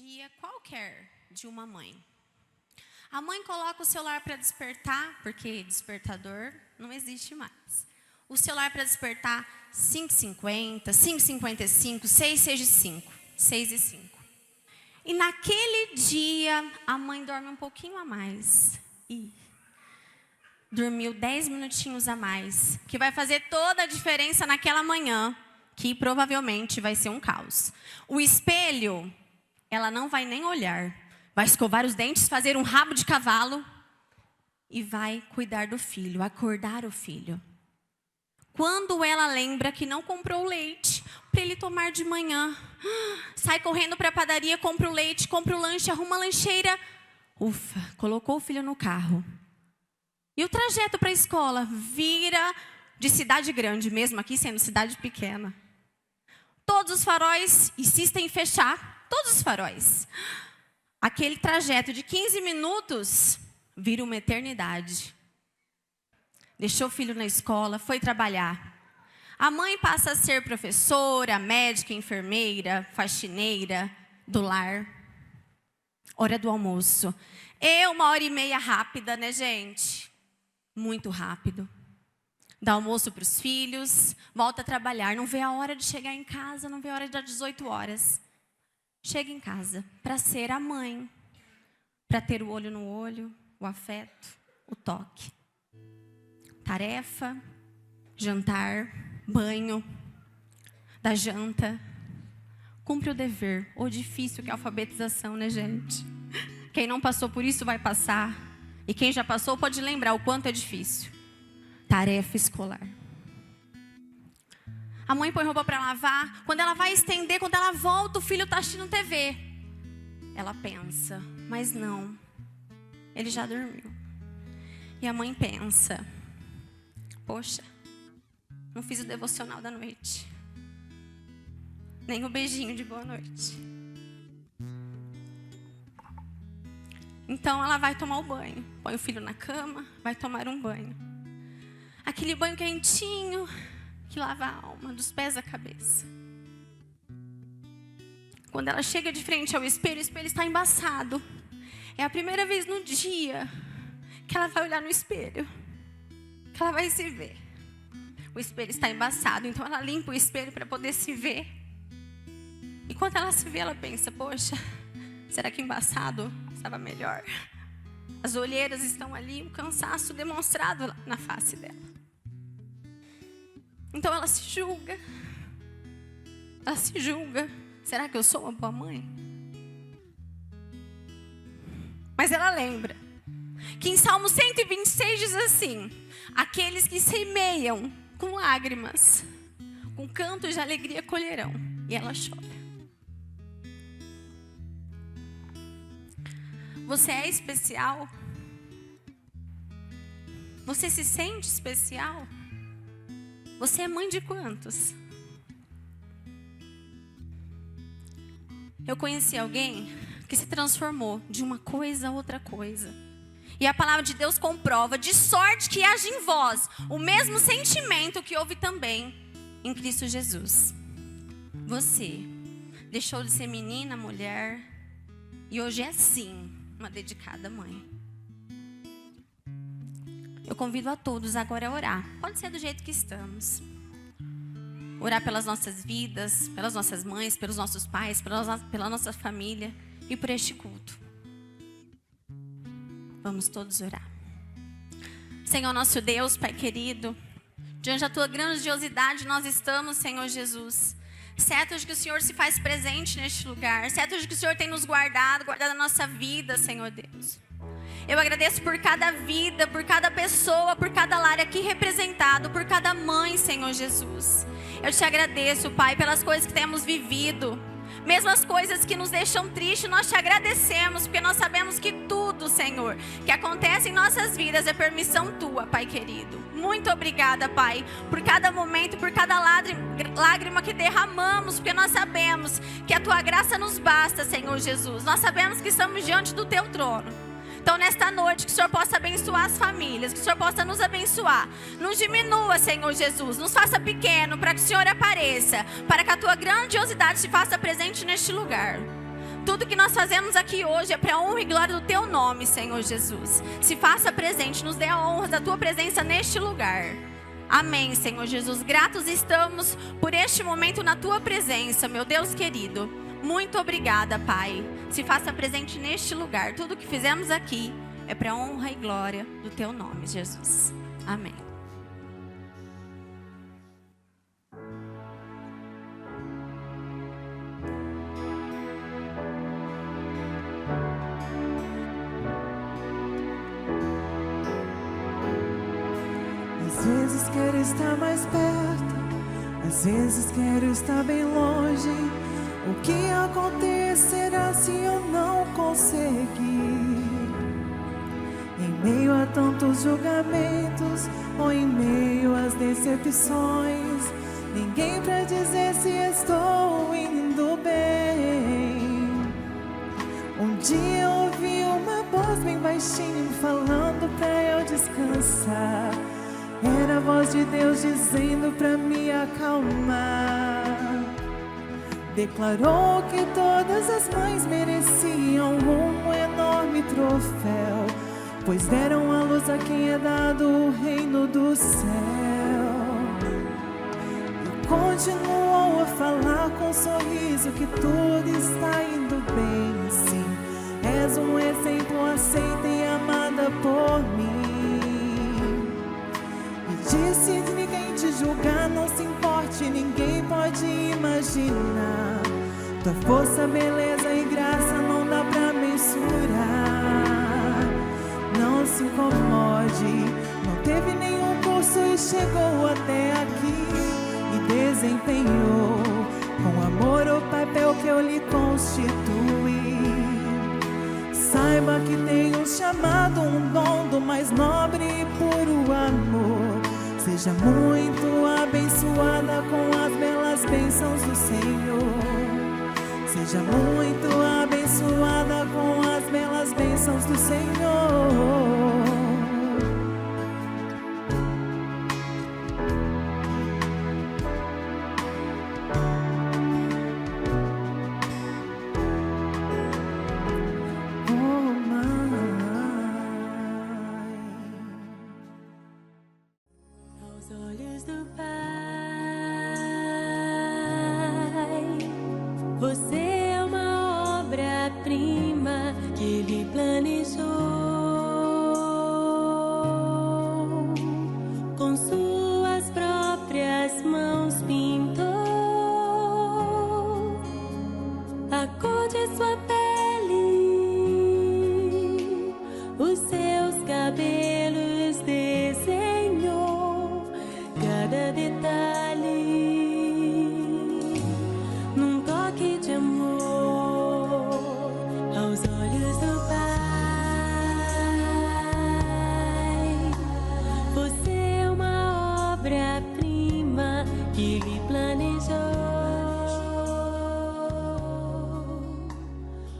dia qualquer de uma mãe. A mãe coloca o celular para despertar, porque despertador não existe mais. O celular para despertar 5h50, 5h55, 6h05, 6h05. E naquele dia, a mãe dorme um pouquinho a mais. E dormiu 10 minutinhos a mais. Que vai fazer toda a diferença naquela manhã, que provavelmente vai ser um caos. O espelho, ela não vai nem olhar. Vai escovar os dentes, fazer um rabo de cavalo e vai cuidar do filho, acordar o filho. Quando ela lembra que não comprou leite para ele tomar de manhã, sai correndo para a padaria, compra o leite, compra o lanche, arruma a lancheira. Ufa, colocou o filho no carro. E o trajeto para a escola vira de cidade grande, mesmo aqui sendo cidade pequena. Todos os faróis insistem em fechar, todos os faróis. Aquele trajeto de 15 minutos vira uma eternidade. Deixou o filho na escola, foi trabalhar. A mãe passa a ser professora, médica, enfermeira, faxineira do lar. Hora do almoço. 1h30 rápida, né, gente? Muito rápido. Dá almoço para os filhos, volta a trabalhar. Não vê a hora de chegar em casa, não vê a hora das 18 horas. Chega em casa para ser a mãe, para ter o olho no olho, o afeto, o toque. Tarefa, jantar, banho, da janta. Cumpre o dever. O difícil que é a alfabetização, né, gente? Quem não passou por isso vai passar. E quem já passou pode lembrar o quanto é difícil. Tarefa escolar. A mãe põe roupa para lavar. Quando ela vai estender, quando ela volta, o filho está assistindo TV. Ela pensa, mas não. Ele já dormiu. E a mãe pensa, poxa, não fiz o devocional da noite. Nem o beijinho de boa noite. Então ela vai tomar o banho. Põe o filho na cama, vai tomar um banho. Aquele banho quentinho que lava a alma, dos pés à cabeça. Quando ela chega de frente ao espelho, o espelho está embaçado. É a primeira vez no dia que ela vai olhar no espelho, que ela vai se ver. O espelho está embaçado, então ela limpa o espelho para poder se ver. E quando ela se vê, ela pensa, poxa, será que embaçado estava melhor? As olheiras estão ali, o cansaço demonstrado na face dela. Então ela se julga. Ela se julga. Será que eu sou uma boa mãe? Mas ela lembra que em Salmo 126 diz assim: aqueles que semeiam com lágrimas, com cantos de alegria colherão. E ela chora. Você é especial? Você se sente especial? Você é mãe de quantos? Eu conheci alguém que se transformou de uma coisa a outra coisa. E a palavra de Deus comprova, de sorte que haja em vós o mesmo sentimento que houve também em Cristo Jesus. Você deixou de ser menina, mulher, e hoje é sim uma dedicada mãe. Eu convido a todos agora a orar. Pode ser do jeito que estamos. Orar pelas nossas vidas, pelas nossas mães, pelos nossos pais, pela nossa família e por este culto. Vamos todos orar. Senhor nosso Deus, Pai querido, diante da Tua grandiosidade nós estamos, Senhor Jesus. Certo de que o Senhor se faz presente neste lugar. Certo de que o Senhor tem nos guardado a nossa vida, Senhor Deus. Eu agradeço por cada vida, por cada pessoa, por cada lar aqui representado, por cada mãe, Senhor Jesus. Eu te agradeço, Pai, pelas coisas que temos vivido. Mesmo as coisas que nos deixam tristes, nós te agradecemos, porque nós sabemos que tudo, Senhor, que acontece em nossas vidas é permissão Tua, Pai querido. Muito obrigada, Pai, por cada momento, por cada lágrima que derramamos, porque nós sabemos que a Tua graça nos basta, Senhor Jesus. Nós sabemos que estamos diante do Teu trono. Então, nesta noite, que o Senhor possa abençoar as famílias, que o Senhor possa nos abençoar. Nos diminua, Senhor Jesus, nos faça pequeno, para que o Senhor apareça, para que a Tua grandiosidade se faça presente neste lugar. Tudo que nós fazemos aqui hoje é para a honra e glória do Teu nome, Senhor Jesus. Se faça presente, nos dê a honra da Tua presença neste lugar. Amém, Senhor Jesus. Gratos estamos por este momento na Tua presença, meu Deus querido. Muito obrigada, Pai. Se faça presente neste lugar. Tudo que fizemos aqui é para a honra e glória do Teu nome, Jesus. Amém. Às vezes quero estar mais perto, às vezes quero estar bem longe. O que acontecerá se eu não conseguir? Em meio a tantos julgamentos ou em meio às decepções, ninguém pra dizer se estou indo bem. Um dia eu ouvi uma voz bem baixinho falando pra eu descansar. Era a voz de Deus dizendo pra me acalmar. Declarou que todas as mães mereciam um enorme troféu, pois deram à luz a quem é dado o reino do céu. E continuou a falar com um sorriso que tudo está indo bem, sim. És um exemplo aceita e amada por mim. Disse de ninguém te julgar, não se importe, ninguém pode imaginar. Tua força, beleza e graça não dá pra mensurar. Não se incomode, não teve nenhum curso e chegou até aqui. E desempenhou com amor o papel que eu lhe constituí. Saiba que tem um chamado, um dom do mais nobre e puro amor. Seja muito abençoada com as belas bênçãos do Senhor. Seja muito abençoada com as belas bênçãos do Senhor. Você é uma obra-prima que Ele planejou. Com suas próprias mãos pintou a cor de sua pele, os seus cabelos desenhou cada detalhe. Que Ele planejou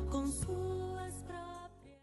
com suas próprias.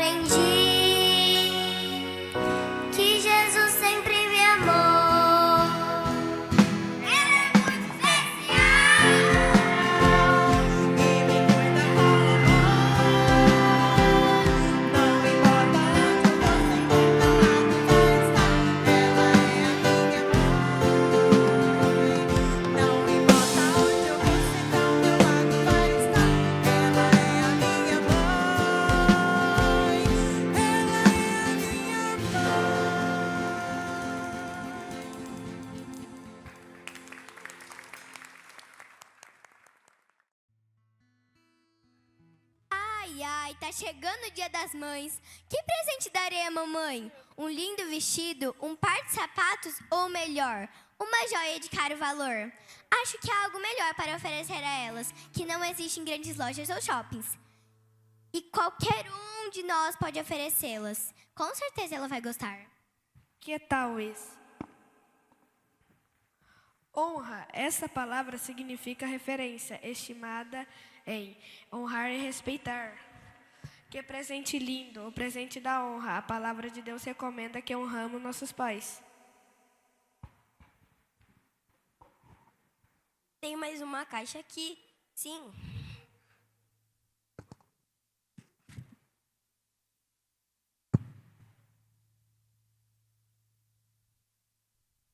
aprendi que Jesus sempre me amou. Ela é muito especial e me cuida com amor. Não importa onde você está, ela é a minha mãe. Não importa onde eu for sentar, ao meu lado vai estar. Ela é a minha mãe. Ai, ai, tá chegando o Dia das Mães. Que presente darei à mamãe? Um lindo vestido, um par de sapatos ou melhor, uma joia de caro valor? Acho que há algo melhor para oferecer a elas, que não existe em grandes lojas ou shoppings. E qualquer um de nós pode oferecê-las. Com certeza ela vai gostar. Que tal esse? Honra. Essa palavra significa referência, estimada em honrar e respeitar. Que presente lindo, o presente da honra. A palavra de Deus recomenda que honramos nossos pais. Tem mais uma caixa aqui. Sim.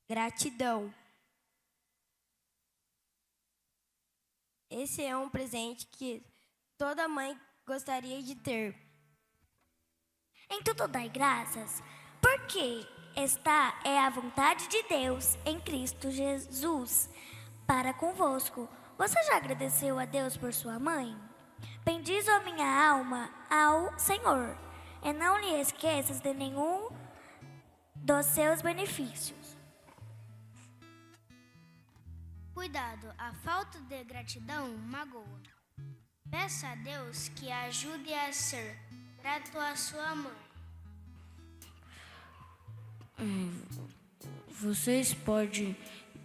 Gratidão. Esse é um presente que toda mãe gostaria de ter. Em tudo dai graças, porque esta é a vontade de Deus em Cristo Jesus para convosco. Você já agradeceu a Deus por sua mãe? Bendiz a minha alma ao Senhor, e não lhe esqueças de nenhum dos seus benefícios. Cuidado, a falta de gratidão magoa. Peça a Deus que a ajude a ser grato à sua mãe. Vocês podem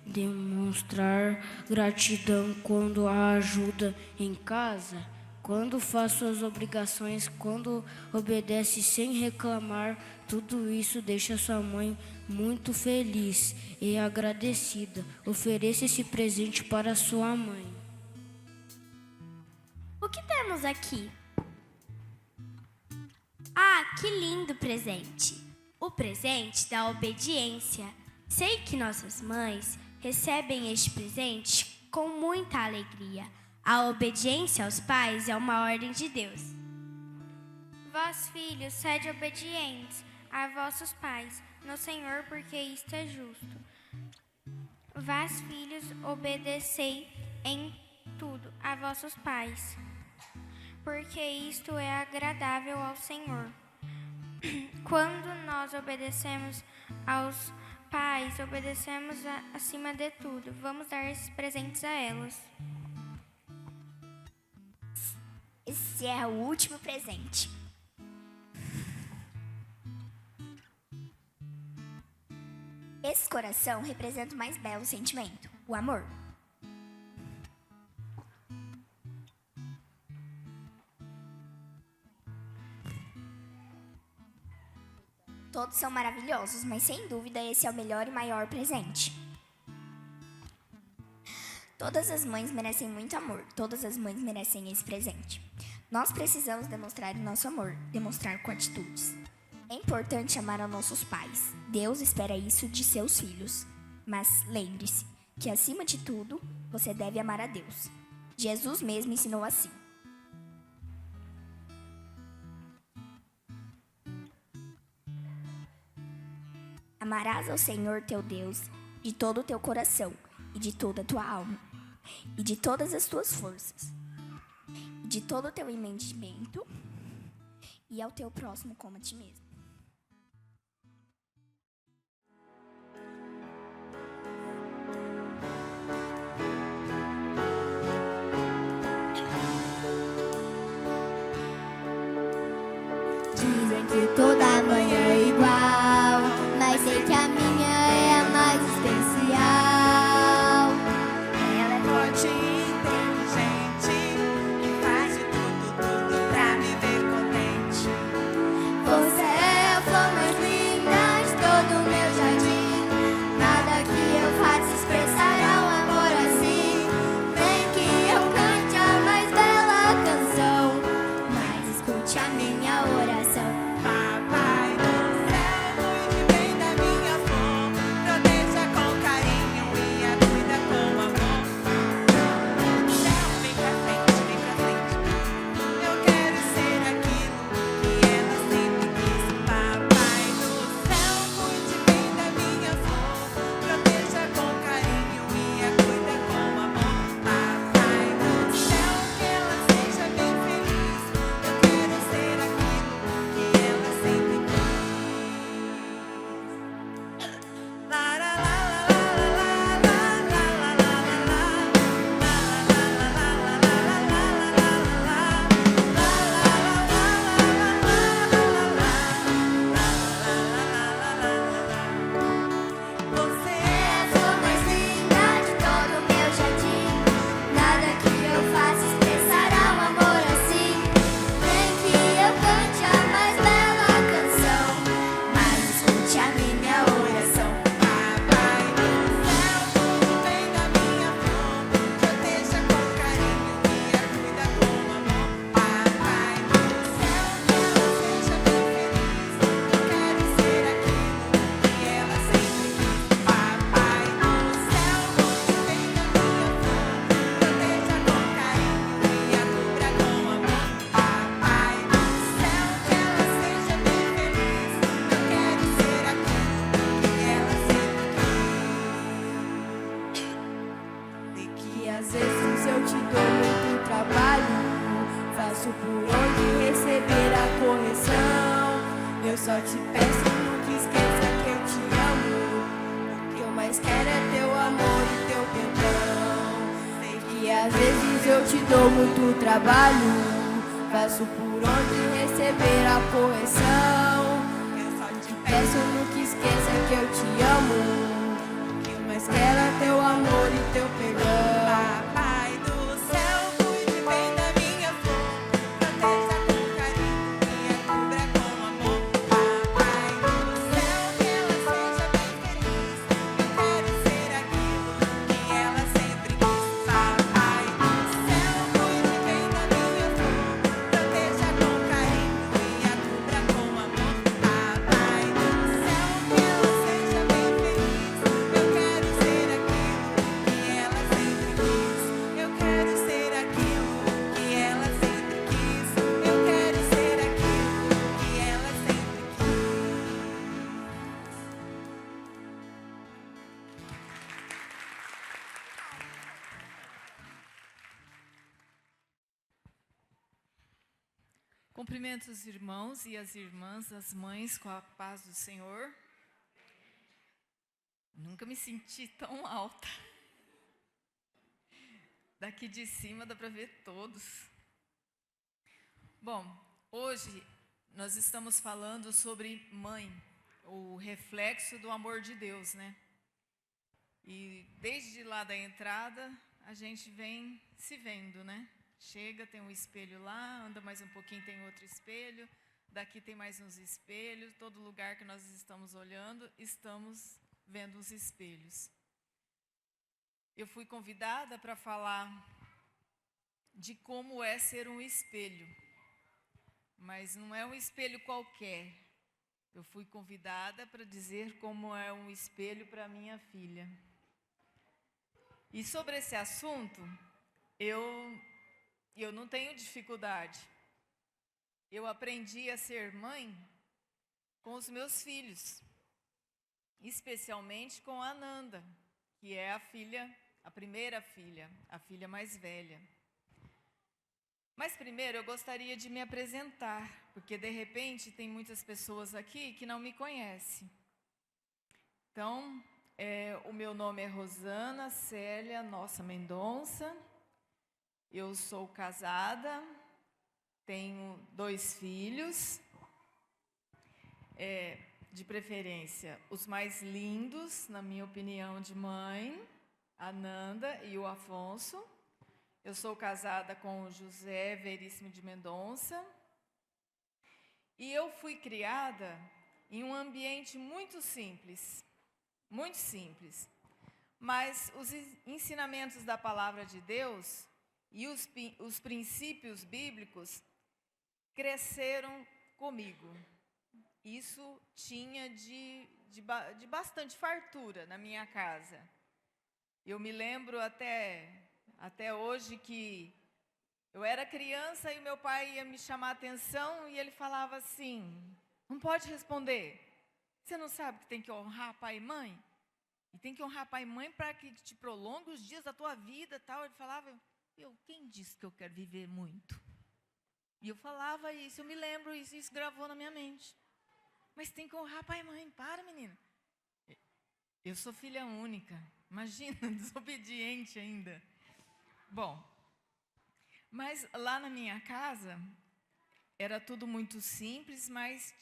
demonstrar gratidão quando a ajuda em casa, quando faz suas obrigações, quando obedece sem reclamar. Tudo isso deixa sua mãe muito feliz e agradecida. Ofereça esse presente para sua mãe. O que temos aqui? Ah, que lindo presente! O presente da obediência. Sei que nossas mães recebem este presente com muita alegria. A obediência aos pais é uma ordem de Deus. Vós, filhos, sede obedientes a vossos pais no Senhor, porque isto é justo. Vós, filhos, obedecei em tudo a vossos pais, porque isto é agradável ao Senhor. Quando nós obedecemos aos pais, obedecemos acima de tudo. Vamos dar esses presentes a elas. Esse é o último presente. Esse coração representa o mais belo sentimento, o amor. Todos são maravilhosos, mas sem dúvida esse é o melhor e maior presente. Todas as mães merecem muito amor, todas as mães merecem esse presente. Nós precisamos demonstrar o nosso amor, demonstrar com atitudes. É importante amar aos nossos pais. Deus espera isso de seus filhos. Mas lembre-se que, acima de tudo, você deve amar a Deus. Jesus mesmo ensinou assim. Amarás ao Senhor teu Deus de todo o teu coração e de toda a tua alma e de todas as tuas forças e de todo o teu entendimento e ao teu próximo como a ti mesmo. Dizem que toda mãe é igual, mas sei que a minha é a mais especial. Ela é forte e inteligente e faz de tudo pra me ver contente. às vezes eu te dou muito trabalho. Faço por onde receber a correção. Eu só te peço, nunca esqueça que eu te amo. O que eu mais quero é teu amor e teu perdão. Sei que às vezes eu te dou muito trabalho. Faço por onde receber a correção. Eu só te peço, nunca esqueça que eu te amo. O que eu mais quero é teu amor e teu perdão. Papai do céu, cuide bem da minha flor. Proteja com carinho e a cubra com amor. Papai do céu, que ela seja bem feliz. Eu quero ser aquilo que ela sempre quis. Papai do céu, cuide bem da minha flor. Proteja com carinho e a cubra com amor. Papai do céu, que ela seja bem feliz. Eu quero ser aquilo que ela sempre quis. Eu quero ser aquilo que ela sempre quis. Eu quero ser aquilo que ela sempre Cumprimento os irmãos e as irmãs, as mães, com a paz do Senhor. Nunca me senti tão alta. Daqui de cima dá para ver todos. Bom, hoje nós estamos falando sobre mãe, o reflexo do amor de Deus, né? E desde lá da entrada, a gente vem se vendo, né? Chega, tem um espelho lá, anda mais um pouquinho, tem outro espelho, daqui tem mais uns espelhos, todo lugar que nós estamos olhando, estamos vendo os espelhos. Eu fui convidada para falar de como é ser um espelho, mas não é um espelho qualquer. Eu fui convidada para dizer como é um espelho para minha filha. E sobre esse assunto, eu não tenho dificuldade. Eu aprendi a ser mãe com os meus filhos, especialmente com a Ananda, que é a primeira filha, a filha mais velha. Mas primeiro eu gostaria de me apresentar, porque de repente tem muitas pessoas aqui que não me conhecem. Então, o meu nome é Rosana Célia Nossa Mendonça. Eu sou casada, tenho 2 filhos, de preferência os mais lindos, na minha opinião de mãe, a Nanda e o Afonso. Eu sou casada com o José Veríssimo de Mendonça. E eu fui criada em um ambiente muito simples, mas os ensinamentos da palavra de Deus e os princípios bíblicos cresceram comigo. Isso tinha de bastante fartura na minha casa. Eu me lembro até hoje que eu era criança e meu pai ia me chamar a atenção e ele falava assim: não pode responder. Você não sabe que tem que honrar pai e mãe? E tem que honrar pai e mãe para que te prolongue os dias da tua vida, tal. Ele falava: quem disse que eu quero viver muito? E eu falava isso, eu me lembro isso gravou na minha mente. Mas tem que honrar pai e mãe, para, menina. Eu sou filha única, imagina, desobediente ainda. Bom, mas lá na minha casa era tudo muito simples, mas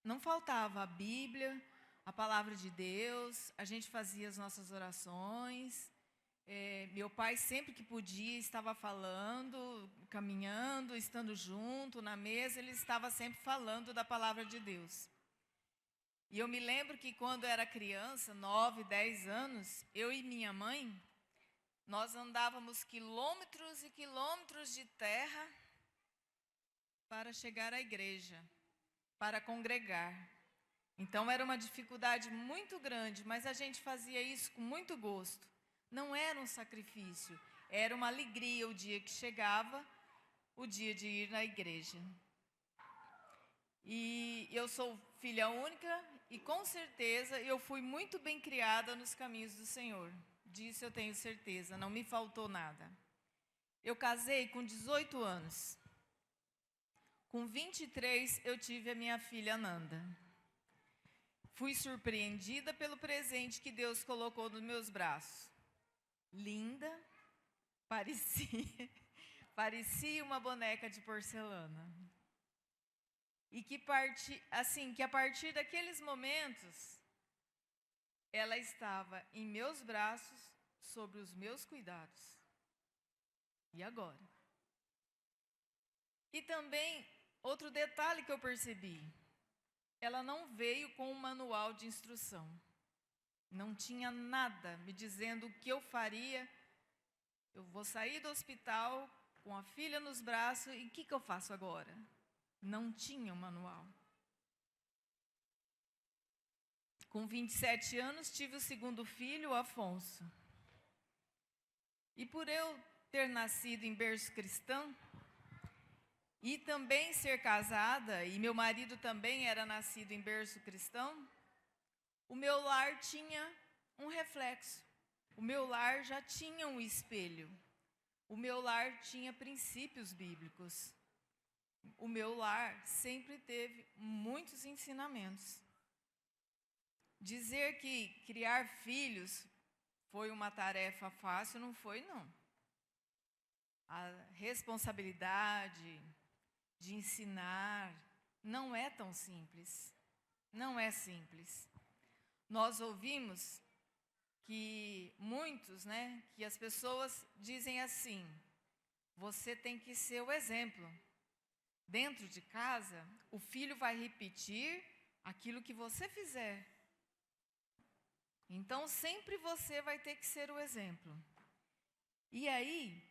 não faltava a Bíblia, a palavra de Deus, a gente fazia as nossas orações. Meu pai, sempre que podia, estava falando, caminhando, estando junto na mesa, ele estava sempre falando da palavra de Deus. E eu me lembro que quando eu era criança, 9, 10 anos, eu e minha mãe, nós andávamos quilômetros e quilômetros de terra para chegar à igreja, para congregar. Então era uma dificuldade muito grande, mas a gente fazia isso com muito gosto. Não era um sacrifício, era uma alegria o dia que chegava, o dia de ir na igreja. E eu sou filha única e com certeza eu fui muito bem criada nos caminhos do Senhor, disso eu tenho certeza, não me faltou nada. Eu casei com 18 anos. Com 23, eu tive a minha filha Nanda. Fui surpreendida pelo presente que Deus colocou nos meus braços. Linda, parecia uma boneca de porcelana. E que a partir daqueles momentos, ela estava em meus braços, sobre os meus cuidados. E agora? E também, outro detalhe que eu percebi, ela não veio com um manual de instrução. Não tinha nada me dizendo o que eu faria. Eu vou sair do hospital com a filha nos braços e o que eu faço agora? Não tinha um manual. Com 27 anos, tive o segundo filho, o Afonso. E por eu ter nascido em berço cristão, e também ser casada, e meu marido também era nascido em berço cristão, o meu lar tinha um reflexo. O meu lar já tinha um espelho. O meu lar tinha princípios bíblicos. O meu lar sempre teve muitos ensinamentos. Dizer que criar filhos foi uma tarefa fácil, não foi, não. A responsabilidade de ensinar não é tão simples. Não é simples. Nós ouvimos que muitos, que as pessoas dizem assim: você tem que ser o exemplo. Dentro de casa, o filho vai repetir aquilo que você fizer. Então, sempre você vai ter que ser o exemplo. E aí,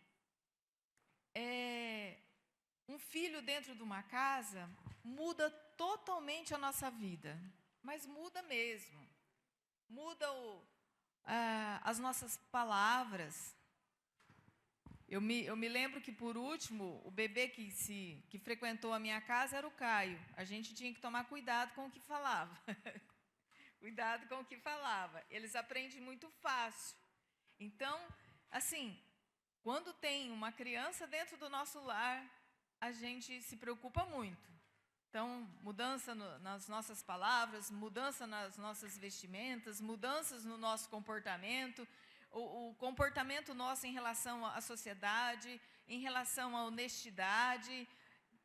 um filho dentro de uma casa muda totalmente a nossa vida. Mas muda mesmo. Muda as nossas palavras. Eu me lembro que, por último, o bebê que frequentou a minha casa era o Caio. A gente tinha que tomar cuidado com o que falava. Cuidado com o que falava. Eles aprendem muito fácil. Então, assim, quando tem uma criança dentro do nosso lar, a gente se preocupa muito. Então, mudança nas nossas palavras, mudança nas nossas vestimentas, mudanças no nosso comportamento, o comportamento nosso em relação à sociedade, em relação à honestidade,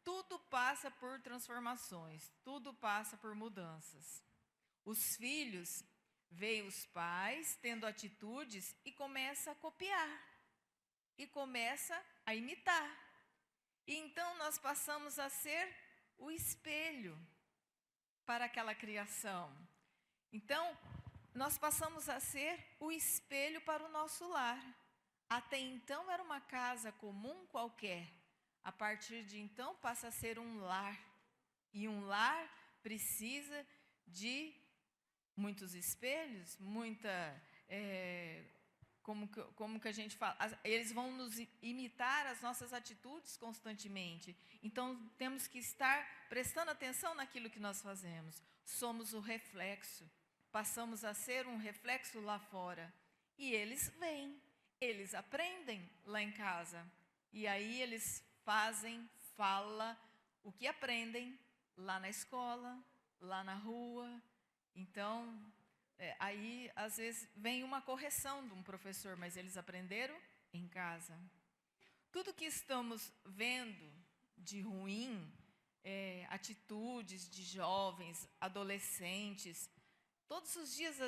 tudo passa por transformações, tudo passa por mudanças. Os filhos veem os pais tendo atitudes e começa a copiar, e começa a imitar. E então nós passamos a ser o espelho para aquela criação. Então, nós passamos a ser o espelho para o nosso lar. Até então era uma casa comum qualquer. A partir de então passa a ser um lar. E um lar precisa de muitos espelhos, como que a gente fala? Eles vão nos imitar as nossas atitudes constantemente. Então, temos que estar prestando atenção naquilo que nós fazemos. Somos o reflexo. Passamos a ser um reflexo lá fora. E eles vêm, eles aprendem lá em casa. E aí eles falam o que aprendem lá na escola, lá na rua. Então, aí às vezes vem uma correção de um professor, mas eles aprenderam em casa. Tudo que estamos vendo de ruim, atitudes de jovens, adolescentes, todos os dias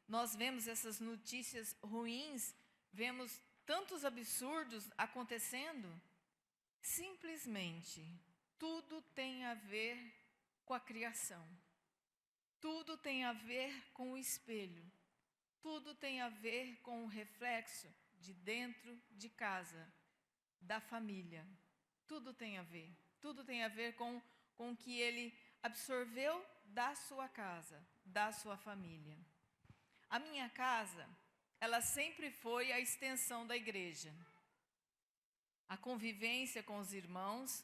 nós vemos essas notícias ruins, vemos tantos absurdos acontecendo. Simplesmente, tudo tem a ver com a criação. Tudo tem a ver com o espelho. Tudo tem a ver com o reflexo de dentro de casa, da família. Tudo tem a ver. Tudo tem a ver com o que ele absorveu da sua casa, da sua família. A minha casa, ela sempre foi a extensão da igreja. A convivência com os irmãos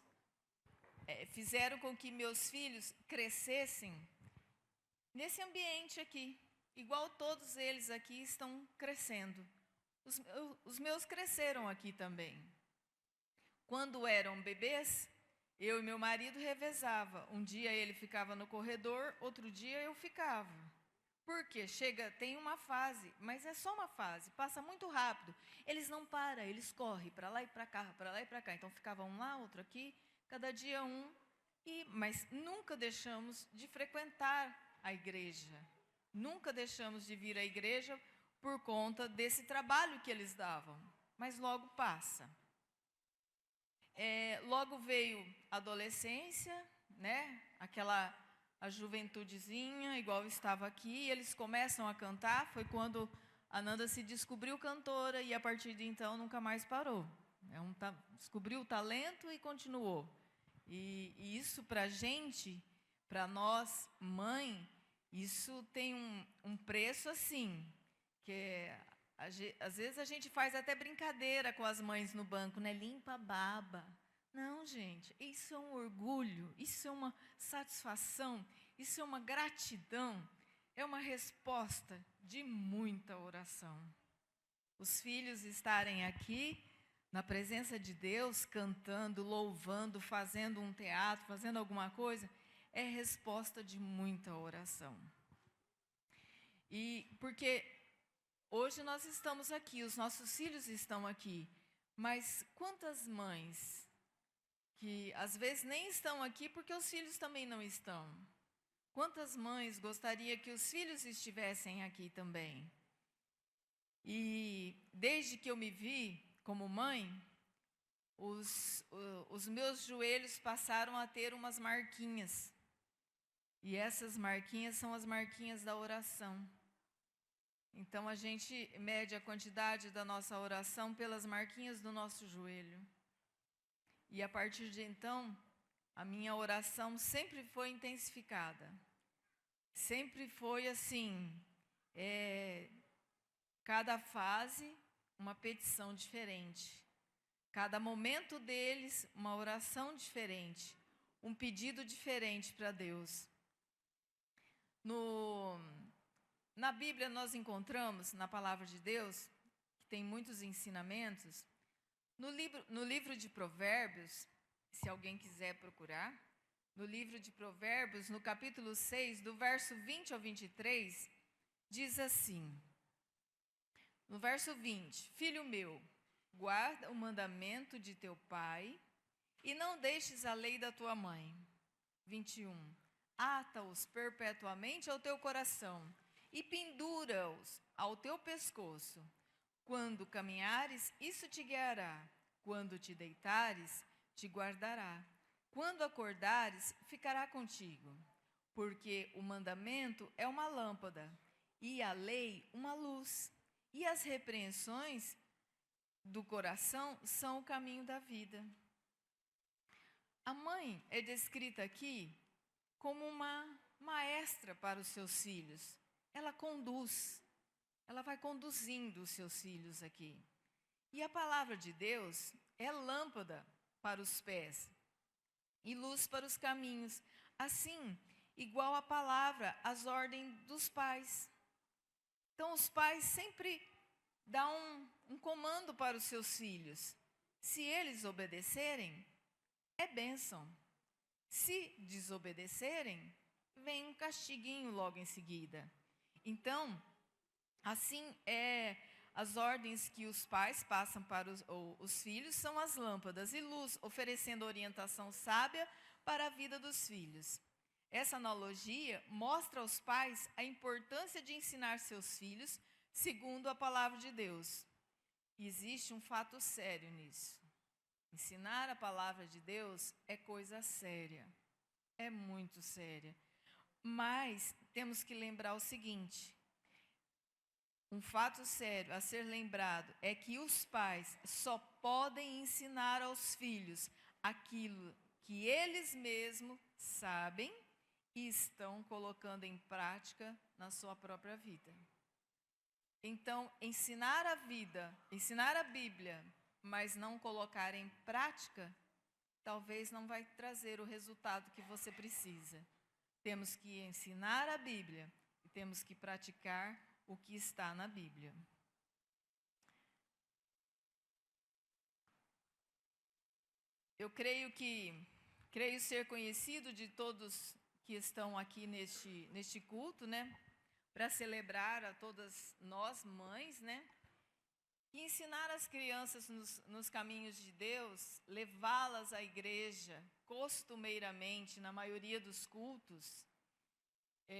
fizeram com que meus filhos crescessem nesse ambiente aqui, igual todos eles aqui estão crescendo. Os meus cresceram aqui também. Quando eram bebês, eu e meu marido revezava. Um dia ele ficava no corredor, outro dia eu ficava. Porque tem uma fase, mas é só uma fase, passa muito rápido. Eles não param, eles correm para lá e para cá, para lá e para cá. Então ficava um lá, outro aqui, cada dia um. Mas nunca deixamos de frequentar a igreja. Nunca deixamos de vir à igreja por conta desse trabalho que eles davam. Mas logo passa. Logo veio a adolescência, né? A juventudezinha, igual estava aqui, e eles começam a cantar. Foi quando a Nanda se descobriu cantora e a partir de então nunca mais parou. Descobriu o talento e continuou. E isso para a gente, para nós, mãe, isso tem um preço assim, que às vezes a gente faz até brincadeira com as mães no banco, né? Limpa a baba. Não, gente, isso é um orgulho, isso é uma satisfação, isso é uma gratidão, é uma resposta de muita oração. Os filhos estarem aqui, na presença de Deus, cantando, louvando, fazendo um teatro, fazendo alguma coisa, é resposta de muita oração. E porque hoje nós estamos aqui, os nossos filhos estão aqui, mas quantas mães que às vezes nem estão aqui porque os filhos também não estão? Quantas mães gostariam que os filhos estivessem aqui também? E desde que eu me vi como mãe, os meus joelhos passaram a ter umas marquinhas. E essas marquinhas são as marquinhas da oração. Então a gente mede a quantidade da nossa oração pelas marquinhas do nosso joelho. E a partir de então, a minha oração sempre foi intensificada. Sempre foi assim, cada fase, uma petição diferente. Cada momento deles, uma oração diferente. Um pedido diferente para Deus. Na Bíblia nós encontramos, na Palavra de Deus, que tem muitos ensinamentos. No livro de Provérbios, se alguém quiser procurar, no livro de Provérbios, no capítulo 6, do verso 20 ao 23, diz assim, no verso 20, Filho meu, guarda o mandamento de teu pai e não deixes a lei da tua mãe. 21, ata-os perpetuamente ao teu coração e pendura-os ao teu pescoço. Quando caminhares, isso te guiará. Quando te deitares, te guardará. Quando acordares, ficará contigo. Porque o mandamento é uma lâmpada, e a lei uma luz. E as repreensões do coração são o caminho da vida. A mãe é descrita aqui como uma maestra para os seus filhos. Ela conduz. Ela vai conduzindo os seus filhos aqui. E a palavra de Deus é lâmpada para os pés e luz para os caminhos. Assim, igual a palavra, as ordens dos pais. Então, os pais sempre dão um comando para os seus filhos. Se eles obedecerem, é bênção. Se desobedecerem, vem um castiguinho logo em seguida. Então, assim as ordens que os pais passam para os filhos são as lâmpadas e luz, oferecendo orientação sábia para a vida dos filhos. Essa analogia mostra aos pais a importância de ensinar seus filhos segundo a palavra de Deus. E existe um fato sério nisso. Ensinar a palavra de Deus é coisa séria, é muito séria. Mas temos que lembrar o seguinte, um fato sério a ser lembrado é que os pais só podem ensinar aos filhos aquilo que eles mesmos sabem e estão colocando em prática na sua própria vida. Então, ensinar a Bíblia, mas não colocar em prática, talvez não vai trazer o resultado que você precisa. Temos que ensinar a Bíblia, temos que praticar o que está na Bíblia. Eu creio ser conhecido de todos que estão aqui neste culto, né? Para celebrar a todas nós, mães, né? E ensinar as crianças nos caminhos de Deus, levá-las à igreja, costumeiramente, na maioria dos cultos.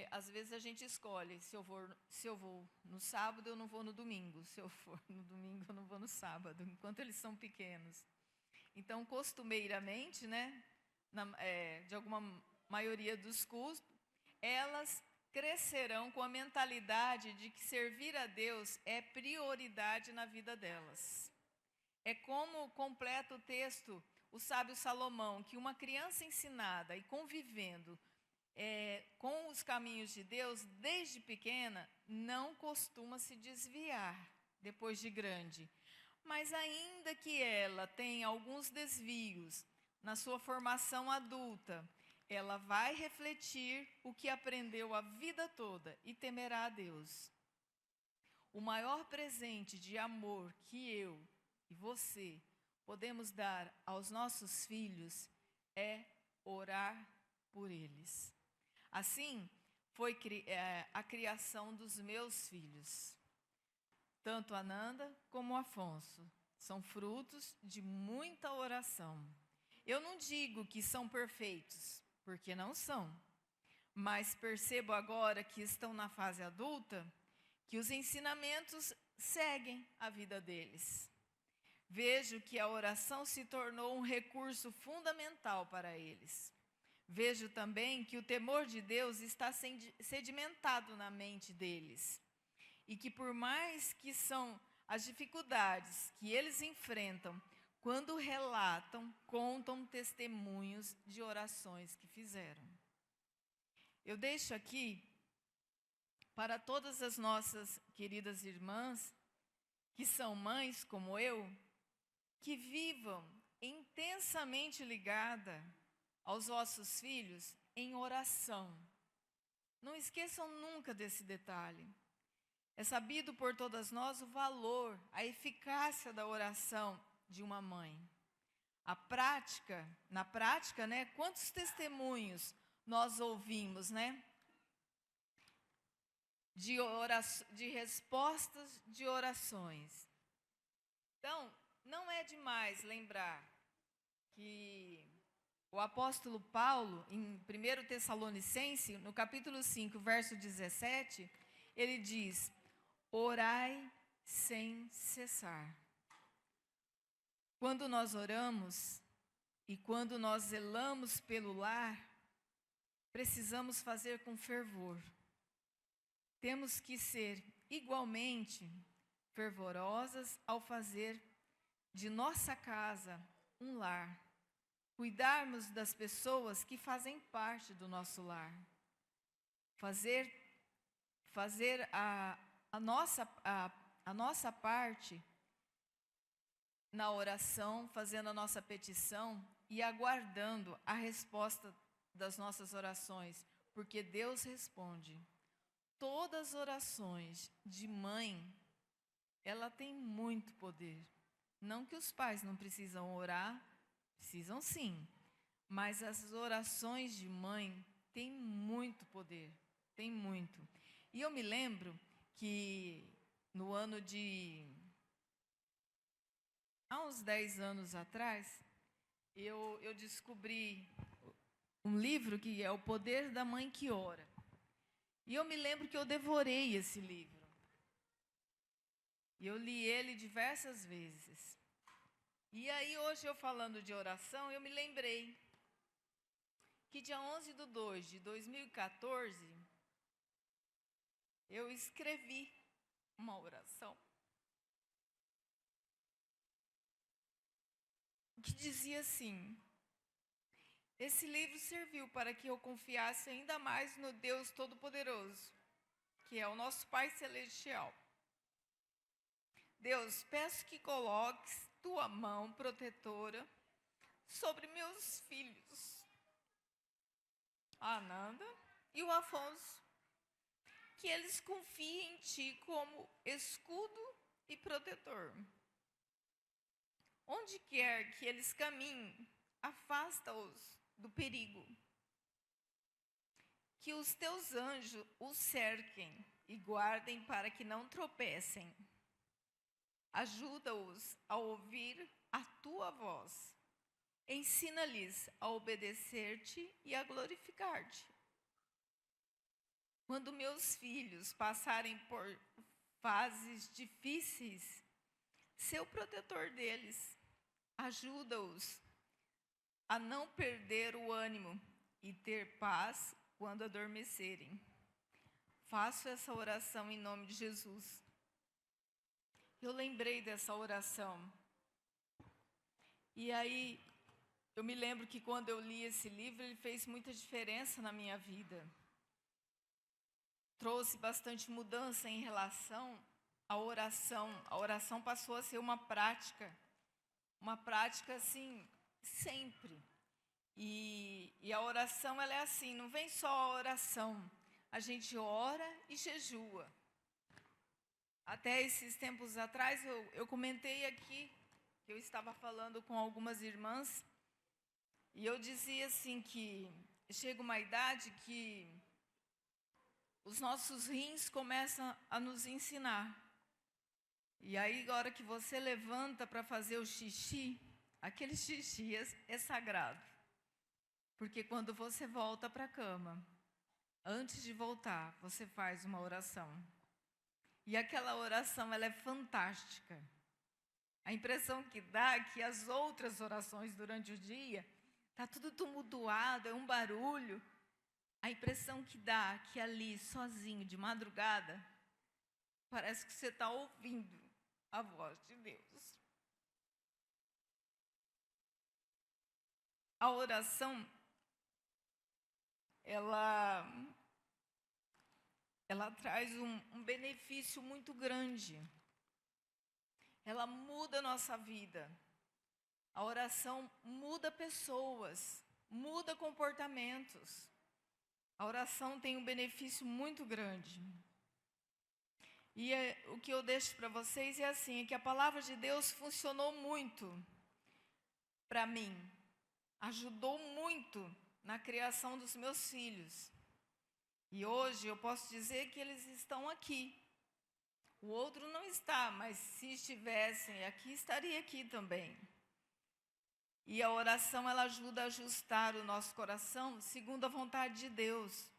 Às vezes a gente escolhe, se eu vou no sábado, eu não vou no domingo. Se eu for no domingo, eu não vou no sábado, enquanto eles são pequenos. Então, costumeiramente, né, de alguma maioria dos cultos, elas crescerão com a mentalidade de que servir a Deus é prioridade na vida delas. É como completa o texto o sábio Salomão, que uma criança ensinada e convivendo com os caminhos de Deus, desde pequena, não costuma se desviar depois de grande. Mas ainda que ela tenha alguns desvios na sua formação adulta, ela vai refletir o que aprendeu a vida toda e temerá a Deus. O maior presente de amor que eu e você podemos dar aos nossos filhos é orar por eles. Assim foi a criação dos meus filhos. Tanto Ananda como Afonso são frutos de muita oração. Eu não digo que são perfeitos, porque não são. Mas percebo agora que estão na fase adulta, que os ensinamentos seguem a vida deles. Vejo que a oração se tornou um recurso fundamental para eles. Vejo também que o temor de Deus está sedimentado na mente deles. E que por mais que são as dificuldades que eles enfrentam, quando relatam, contam testemunhos de orações que fizeram. Eu deixo aqui, para todas as nossas queridas irmãs, que são mães como eu, que vivam intensamente ligada aos vossos filhos em oração. Não esqueçam nunca desse detalhe. É sabido por todas nós o valor, a eficácia da oração de uma mãe. Na prática, né, quantos testemunhos nós ouvimos, né? De respostas de orações. Então, não é demais lembrar que o apóstolo Paulo, em 1 Tessalonicenses, no capítulo 5, verso 17, ele diz: orai sem cessar. Quando nós oramos e quando nós zelamos pelo lar, precisamos fazer com fervor. Temos que ser igualmente fervorosas ao fazer de nossa casa um lar. Cuidarmos das pessoas que fazem parte do nosso lar. Fazer a nossa parte na oração, fazendo a nossa petição e aguardando a resposta das nossas orações, porque Deus responde. Todas as orações de mãe, ela tem muito poder. Não que os pais não precisam orar, precisam sim, mas as orações de mãe têm muito poder, tem muito. E eu me lembro que no ano há uns 10 anos atrás, eu descobri um livro que é O Poder da Mãe que Ora. E eu me lembro que eu devorei esse livro. E eu li ele diversas vezes. E aí hoje eu falando de oração, eu me lembrei que dia 11/2/2014, eu escrevi uma oração que dizia assim: esse livro serviu para que eu confiasse ainda mais no Deus Todo-Poderoso, que é o nosso Pai Celestial. Deus, peço que coloques tua mão protetora sobre meus filhos, a Ananda e o Afonso, que eles confiem em Ti como escudo e protetor. Onde quer que eles caminhem, afasta-os do perigo. Que os Teus anjos os cerquem e guardem para que não tropecem. Ajuda-os a ouvir a Tua voz. Ensina-lhes a obedecer-Te e a glorificar-Te. Quando meus filhos passarem por fases difíceis, ser o protetor deles. Ajuda-os a não perder o ânimo e ter paz quando adormecerem. Faço essa oração em nome de Jesus. Eu lembrei dessa oração. E aí, eu me lembro que quando eu li esse livro, ele fez muita diferença na minha vida. Trouxe bastante mudança em relação à oração. A oração passou a ser uma prática assim, sempre. E a oração, ela é assim, não vem só a oração. A gente ora e jejua. Até esses tempos atrás, eu comentei aqui, que eu estava falando com algumas irmãs, e eu dizia assim que chega uma idade que os nossos rins começam a nos ensinar. E aí, a hora que você levanta para fazer o xixi, aquele xixi é sagrado. Porque quando você volta para a cama, antes de voltar, você faz uma oração. E aquela oração, ela é fantástica. A impressão que dá é que as outras orações durante o dia, está tudo tumultuado, é um barulho. A impressão que dá é que ali, sozinho, de madrugada, parece que você está ouvindo a voz de Deus. A oração, ela traz um benefício muito grande. Ela muda a nossa vida. A oração muda pessoas, muda comportamentos. A oração tem um benefício muito grande. E o que eu deixo para vocês é assim, é que a palavra de Deus funcionou muito para mim. Ajudou muito na criação dos meus filhos. E hoje eu posso dizer que eles estão aqui. O outro não está, mas se estivessem aqui, estaria aqui também. E a oração, ela ajuda a ajustar o nosso coração segundo a vontade de Deus.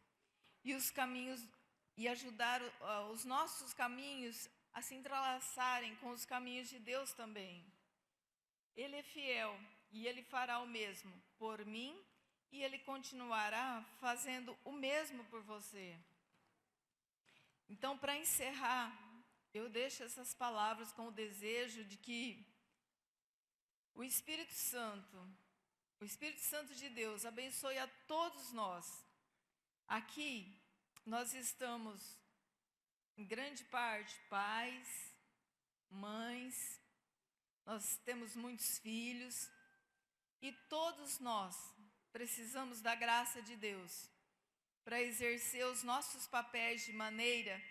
E os caminhos, e ajudar os nossos caminhos a se entrelaçarem com os caminhos de Deus também. Ele é fiel e Ele fará o mesmo por mim e Ele continuará fazendo o mesmo por você. Então, para encerrar, eu deixo essas palavras com o desejo de que o Espírito Santo de Deus, abençoe a todos nós. Aqui, nós estamos, em grande parte, pais, mães, nós temos muitos filhos, e todos nós precisamos da graça de Deus para exercer os nossos papéis de maneira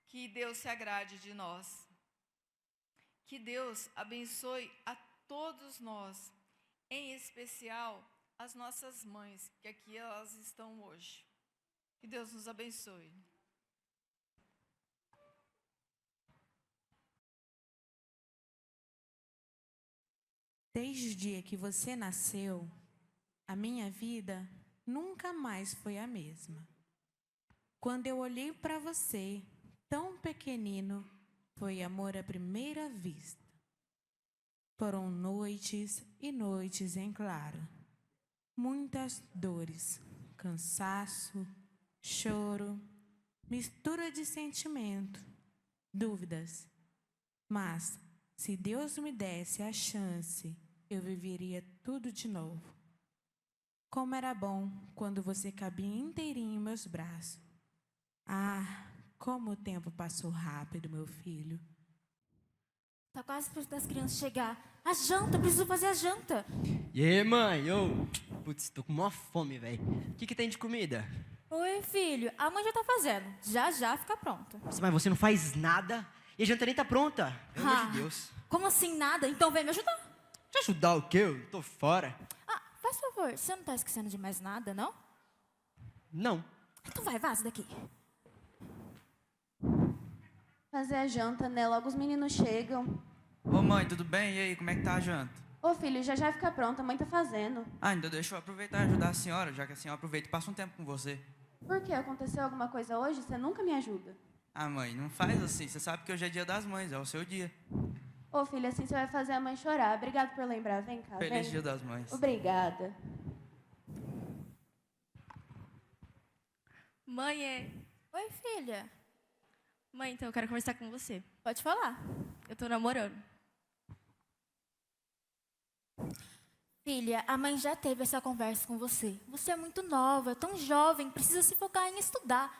que Deus se agrade de nós. Que Deus abençoe a todos nós, em especial as nossas mães, que aqui elas estão hoje. Que Deus nos abençoe. Desde o dia que você nasceu, a minha vida nunca mais foi a mesma. Quando eu olhei para você, tão pequenino, foi amor à primeira vista. Foram noites e noites em claro. Muitas dores, cansaço, choro, mistura de sentimento, dúvidas. Mas, se Deus me desse a chance, eu viveria tudo de novo. Como era bom quando você cabia inteirinho em meus braços. Ah, como o tempo passou rápido, meu filho. Tá quase para as crianças chegar. A janta, preciso fazer a janta. E aí, mãe? Putz, tô com maior fome, velho. O que tem de comida? Oi, filho. A mãe já tá fazendo. Já já fica pronta. Nossa, mas você não faz nada e a janta nem tá pronta. Pelo amor de Deus. Como assim nada? Então vem me ajudar. Te ajudar o quê? Eu tô fora. Ah, faz favor. Você não tá esquecendo de mais nada, não? Não. Então vai, vaza daqui. Fazer a janta, né? Logo os meninos chegam. Ô mãe, tudo bem? E aí, como é que tá a janta? Ô filho, já já fica pronta, a mãe tá fazendo. Ah, então deixa eu aproveitar e ajudar a senhora, já que a senhora aproveita e passa um tempo com você. Por quê? Aconteceu alguma coisa hoje? Você nunca me ajuda. Ah, mãe, não faz assim. Você sabe que hoje é dia das mães, é o seu dia. Ô filho, assim você vai fazer a mãe chorar. Obrigada por lembrar. Vem cá, Feliz vem. dia das mães. Obrigada. Mãe, Oi, filha. Mãe, então eu quero conversar com você. Pode falar. Eu tô namorando. Filha, a mãe já teve essa conversa com você. Você é muito nova, tão jovem, precisa se focar em estudar.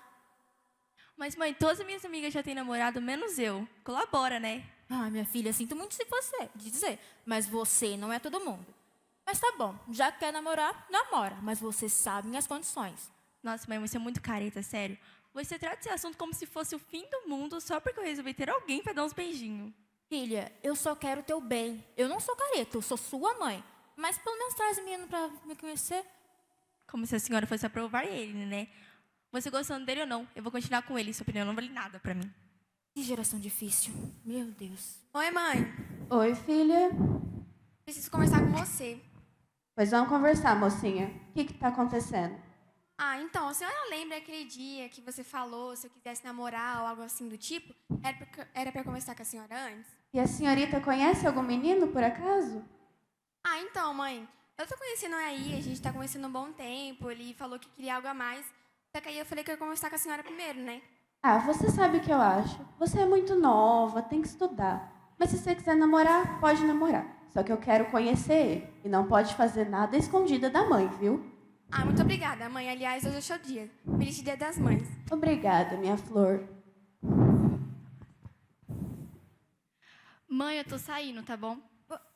Mas, mãe, todas as minhas amigas já têm namorado, menos eu. Colabora, né? Ah, minha filha, sinto muito de dizer, mas você não é todo mundo. Mas tá bom, já que quer namorar, namora, mas você sabe as condições. Nossa, mãe, você é muito careta, sério. Você trata esse assunto como se fosse o fim do mundo só porque eu resolvi ter alguém pra dar uns beijinhos. Filha, eu só quero o teu bem. Eu não sou careta, eu sou sua mãe. Mas pelo menos traz o menino pra me conhecer. Como se a senhora fosse aprovar ele, né? Você gostando dele ou não, eu vou continuar com ele. Sua opinião não vale nada pra mim. Que geração difícil. Meu Deus. Oi, mãe. Oi, filha. Preciso conversar com você. Pois vamos conversar, mocinha. O que tá acontecendo? Ah, então, a senhora lembra aquele dia que você falou se eu quisesse namorar ou algo assim do tipo? Era pra eu conversar com a senhora antes? E a senhorita conhece algum menino, por acaso? Ah, então, mãe. Eu tô conhecendo aí, a gente tá conhecendo um bom tempo. Ele falou que queria algo a mais. Só que aí eu falei que eu ia conversar com a senhora primeiro, né? Ah, você sabe o que eu acho. Você é muito nova, tem que estudar. Mas se você quiser namorar, pode namorar. Só que eu quero conhecer ele. E não pode fazer nada escondida da mãe, viu? Ah, muito obrigada, mãe. Aliás, hoje é o seu dia. Feliz Dia das Mães. Obrigada, minha flor. Mãe, eu tô saindo, tá bom?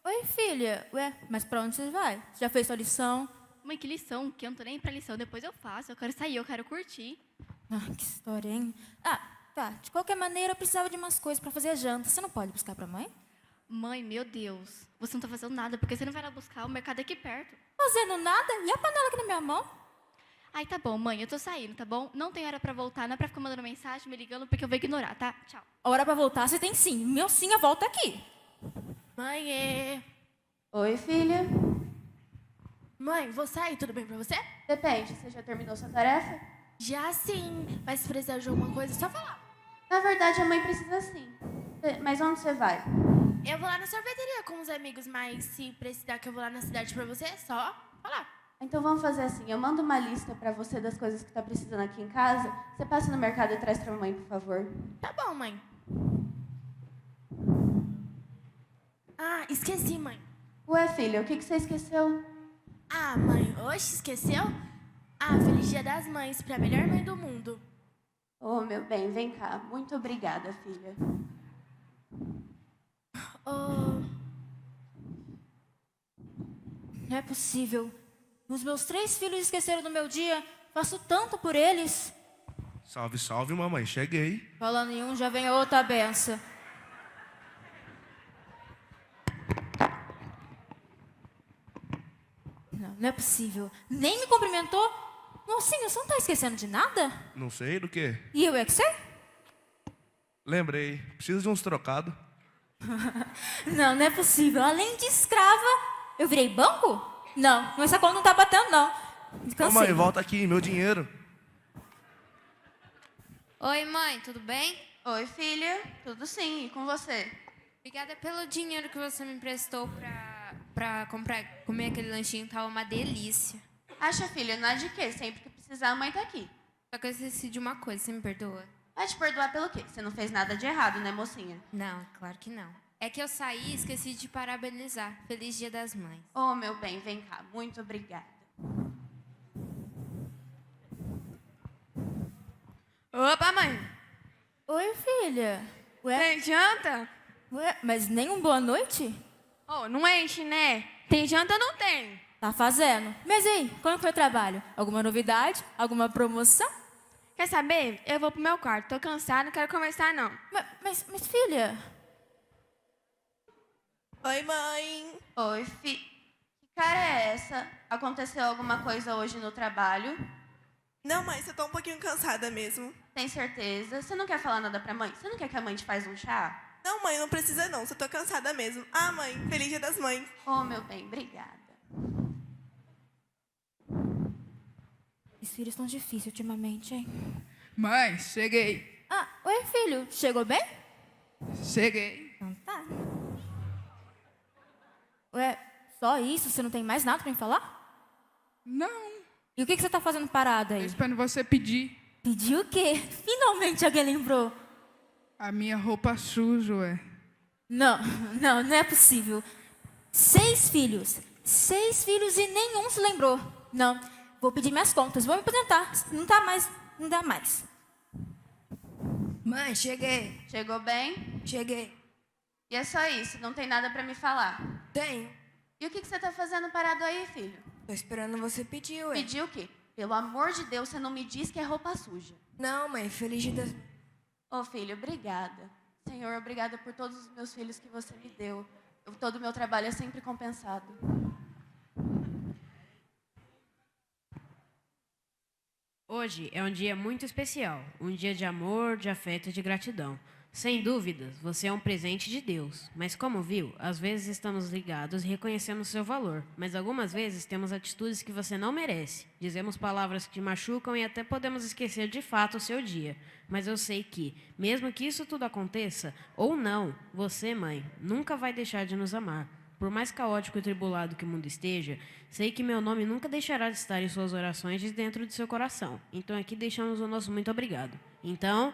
Oi, filha. Ué, mas pra onde você vai? Você já fez sua lição? Mãe, que lição? Que eu não tô nem pra lição. Depois eu faço. Eu quero sair, eu quero curtir. Ah, que história, hein? Ah, tá. De qualquer maneira, eu precisava de umas coisas pra fazer a janta. Você não pode buscar pra mãe? Mãe, meu Deus. Você não tá fazendo nada. Por que você não vai lá buscar? O mercado é aqui perto. Fazendo nada? E a panela aqui na minha mão? Ai, tá bom, mãe. Eu tô saindo, tá bom? Não tem hora pra voltar. Não é pra ficar mandando mensagem, me ligando, porque eu vou ignorar, tá? Tchau. Hora pra voltar, você tem sim. Meu sim, a volta aqui. Mãe, Oi, filha. Mãe, vou sair, tudo bem pra você? Depende, você já terminou sua tarefa? Já sim, mas se precisar de alguma coisa, é só falar. Na verdade, a mãe precisa sim. Mas onde você vai? Eu vou lá na sorveteria com os amigos, mas se precisar que eu vou lá na cidade pra você, é só falar. Então vamos fazer assim, eu mando uma lista pra você das coisas que tá precisando aqui em casa. Você passa no mercado e traz pra mamãe, por favor. Tá bom, mãe. Ah, esqueci, mãe. Ué, filha, o que você esqueceu? Ah, mãe, oxe, esqueceu? Ah, feliz Dia das Mães, pra melhor mãe do mundo. Oh, meu bem, vem cá. Muito obrigada, filha. Oh, Não é possível. Os meus 3 filhos esqueceram do meu dia. Faço tanto por eles. Salve, salve, mamãe. Cheguei. Falando em um, já vem a outra benção. Não é possível. Nem me cumprimentou. Mocinho, você não tá esquecendo de nada? Não sei do quê. E eu é que sei? Lembrei. Preciso de uns trocados. Não, não é possível. Além de escrava, eu virei banco? Não, essa conta não tá batendo, não. Cansei. Mamãe, volta aqui, meu dinheiro. Oi, mãe, tudo bem? Oi, filha. Tudo sim, e com você? Obrigada pelo dinheiro que você me emprestou pra comer aquele lanchinho, tava uma delícia. Acha, filha, não há de quê. Sempre que precisar, a mãe tá aqui. Só que eu esqueci de uma coisa, você me perdoa? Vai te perdoar pelo quê? Você não fez nada de errado, né, mocinha? Não, claro que não. É que eu saí e esqueci de te parabenizar. Feliz Dia das Mães. Oh, meu bem, vem cá. Muito obrigada. Opa, mãe. Oi, filha. Ué? Tem janta? Ué, mas nem boa noite? Oh, não enche, né? Tem janta ou não tem? Tá fazendo. Mas aí, como foi o trabalho? Alguma novidade? Alguma promoção? Quer saber? Eu vou pro meu quarto. Tô cansada, não quero conversar, não. Mas filha... Oi, mãe. Oi, fi. Que cara é essa? Aconteceu alguma coisa hoje no trabalho? Não, mãe, você tá um pouquinho cansada mesmo. Tem certeza? Você não quer falar nada pra mãe? Você não quer que a mãe te faz um chá? Não, mãe, não precisa não. Só tô cansada mesmo. Ah, mãe, feliz Dia das Mães. Oh, meu bem, obrigada. Os filhos estão difíceis ultimamente, hein? Mãe, cheguei. Ah, oi, filho. Chegou bem? Cheguei. Então tá. Ué, só isso? Você não tem mais nada pra me falar? Não. E o que você tá fazendo parado aí? Tô esperando você pedir. Pedir o quê? Finalmente alguém lembrou. A minha roupa suja, ué. Não é possível. 6 filhos. 6 filhos e nenhum se lembrou. Não, vou pedir minhas contas. Vou me apresentar. Não dá mais. Mãe, cheguei. Chegou bem? Cheguei. E é só isso? Não tem nada pra me falar? Tenho. E o que você tá fazendo parado aí, filho? Tô esperando você pedir, ué. Pedir o quê? Pelo amor de Deus, você não me diz que é roupa suja. Não, mãe, feliz Dia das... Ô, filho, obrigada. Senhor, obrigada por todos os meus filhos que você me deu. Todo o meu trabalho é sempre compensado. Hoje é um dia muito especial, um dia de amor, de afeto e de gratidão. Sem dúvidas, você é um presente de Deus, mas como viu, às vezes estamos ligados e reconhecemos seu valor, mas algumas vezes temos atitudes que você não merece. Dizemos palavras que te machucam e até podemos esquecer de fato o seu dia. Mas eu sei que, mesmo que isso tudo aconteça, ou não, você, mãe, nunca vai deixar de nos amar. Por mais caótico e tribulado que o mundo esteja, sei que meu nome nunca deixará de estar em suas orações e dentro de seu coração. Então aqui deixamos o nosso muito obrigado. Então...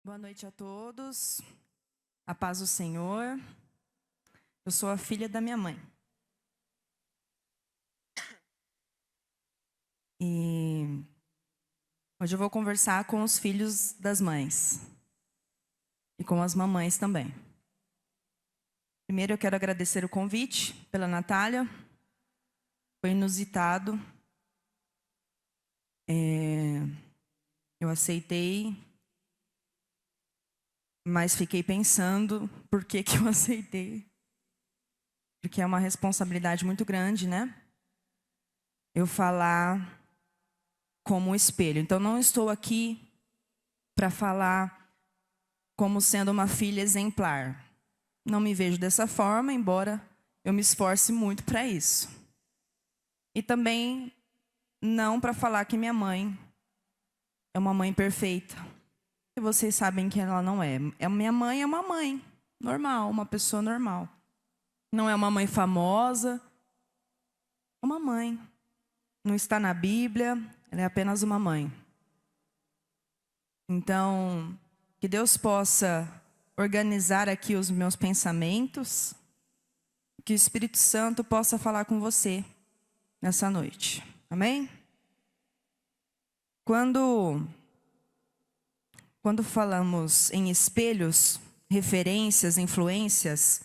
Boa noite a todos. A paz do Senhor. Eu sou a filha da minha mãe. E hoje eu vou conversar com os filhos das mães. E com as mamães também. Primeiro eu quero agradecer o convite pela Natália. Foi inusitado. Eu aceitei. Mas fiquei pensando por que eu aceitei. Porque é uma responsabilidade muito grande, né? Eu falar como espelho. Então, não estou aqui para falar como sendo uma filha exemplar. Não me vejo dessa forma, embora eu me esforce muito para isso. E também não para falar que minha mãe é uma mãe perfeita. E vocês sabem que ela não é. Minha mãe é uma mãe normal, uma pessoa normal. Não é uma mãe famosa. É uma mãe. Não está na Bíblia, ela é apenas uma mãe. Então, que Deus possa organizar aqui os meus pensamentos, que o Espírito Santo possa falar com você nessa noite. Amém? Quando falamos em espelhos, referências, influências,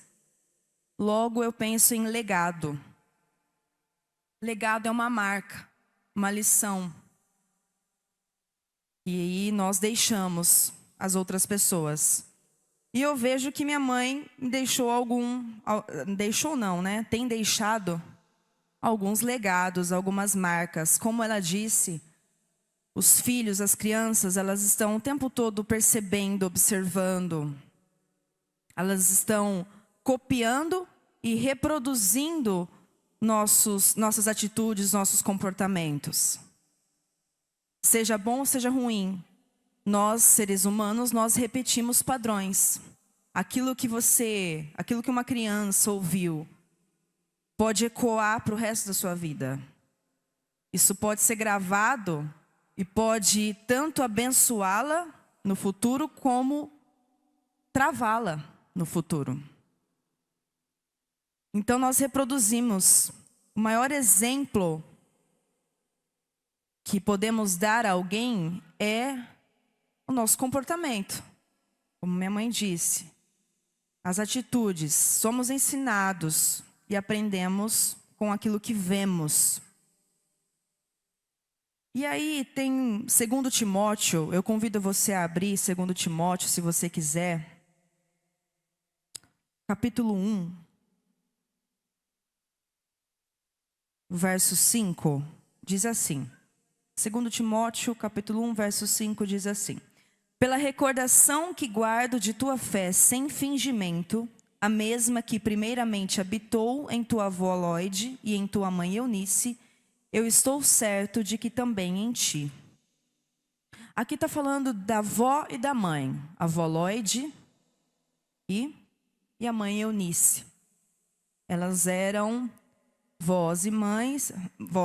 logo eu penso em legado. Legado é uma marca, uma lição. E aí nós deixamos as outras pessoas. E eu vejo que minha mãe me deixou tem deixado alguns legados, algumas marcas. Como ela disse, os filhos, as crianças, elas estão o tempo todo percebendo, observando. Elas estão copiando e reproduzindo nossas atitudes, nossos comportamentos. Seja bom ou seja ruim, nós, seres humanos, nós repetimos padrões. Aquilo que uma criança ouviu, pode ecoar para o resto da sua vida. Isso pode ser gravado e pode tanto abençoá-la no futuro como travá-la no futuro. Então nós reproduzimos. O maior exemplo que podemos dar a alguém é o nosso comportamento. Como minha mãe disse, as atitudes. Somos ensinados e aprendemos com aquilo que vemos. E aí tem 2 Timóteo, eu convido você a abrir 2 Timóteo, se você quiser. Capítulo 1, verso 5, diz assim. 2 Timóteo, capítulo 1, verso 5, diz assim. Pela recordação que guardo de tua fé sem fingimento, a mesma que primeiramente habitou em tua avó Lóide e em tua mãe Eunice, eu estou certo de que também em ti. Aqui está falando da avó e da mãe. A avó Lóide e a mãe Eunice. Elas eram vó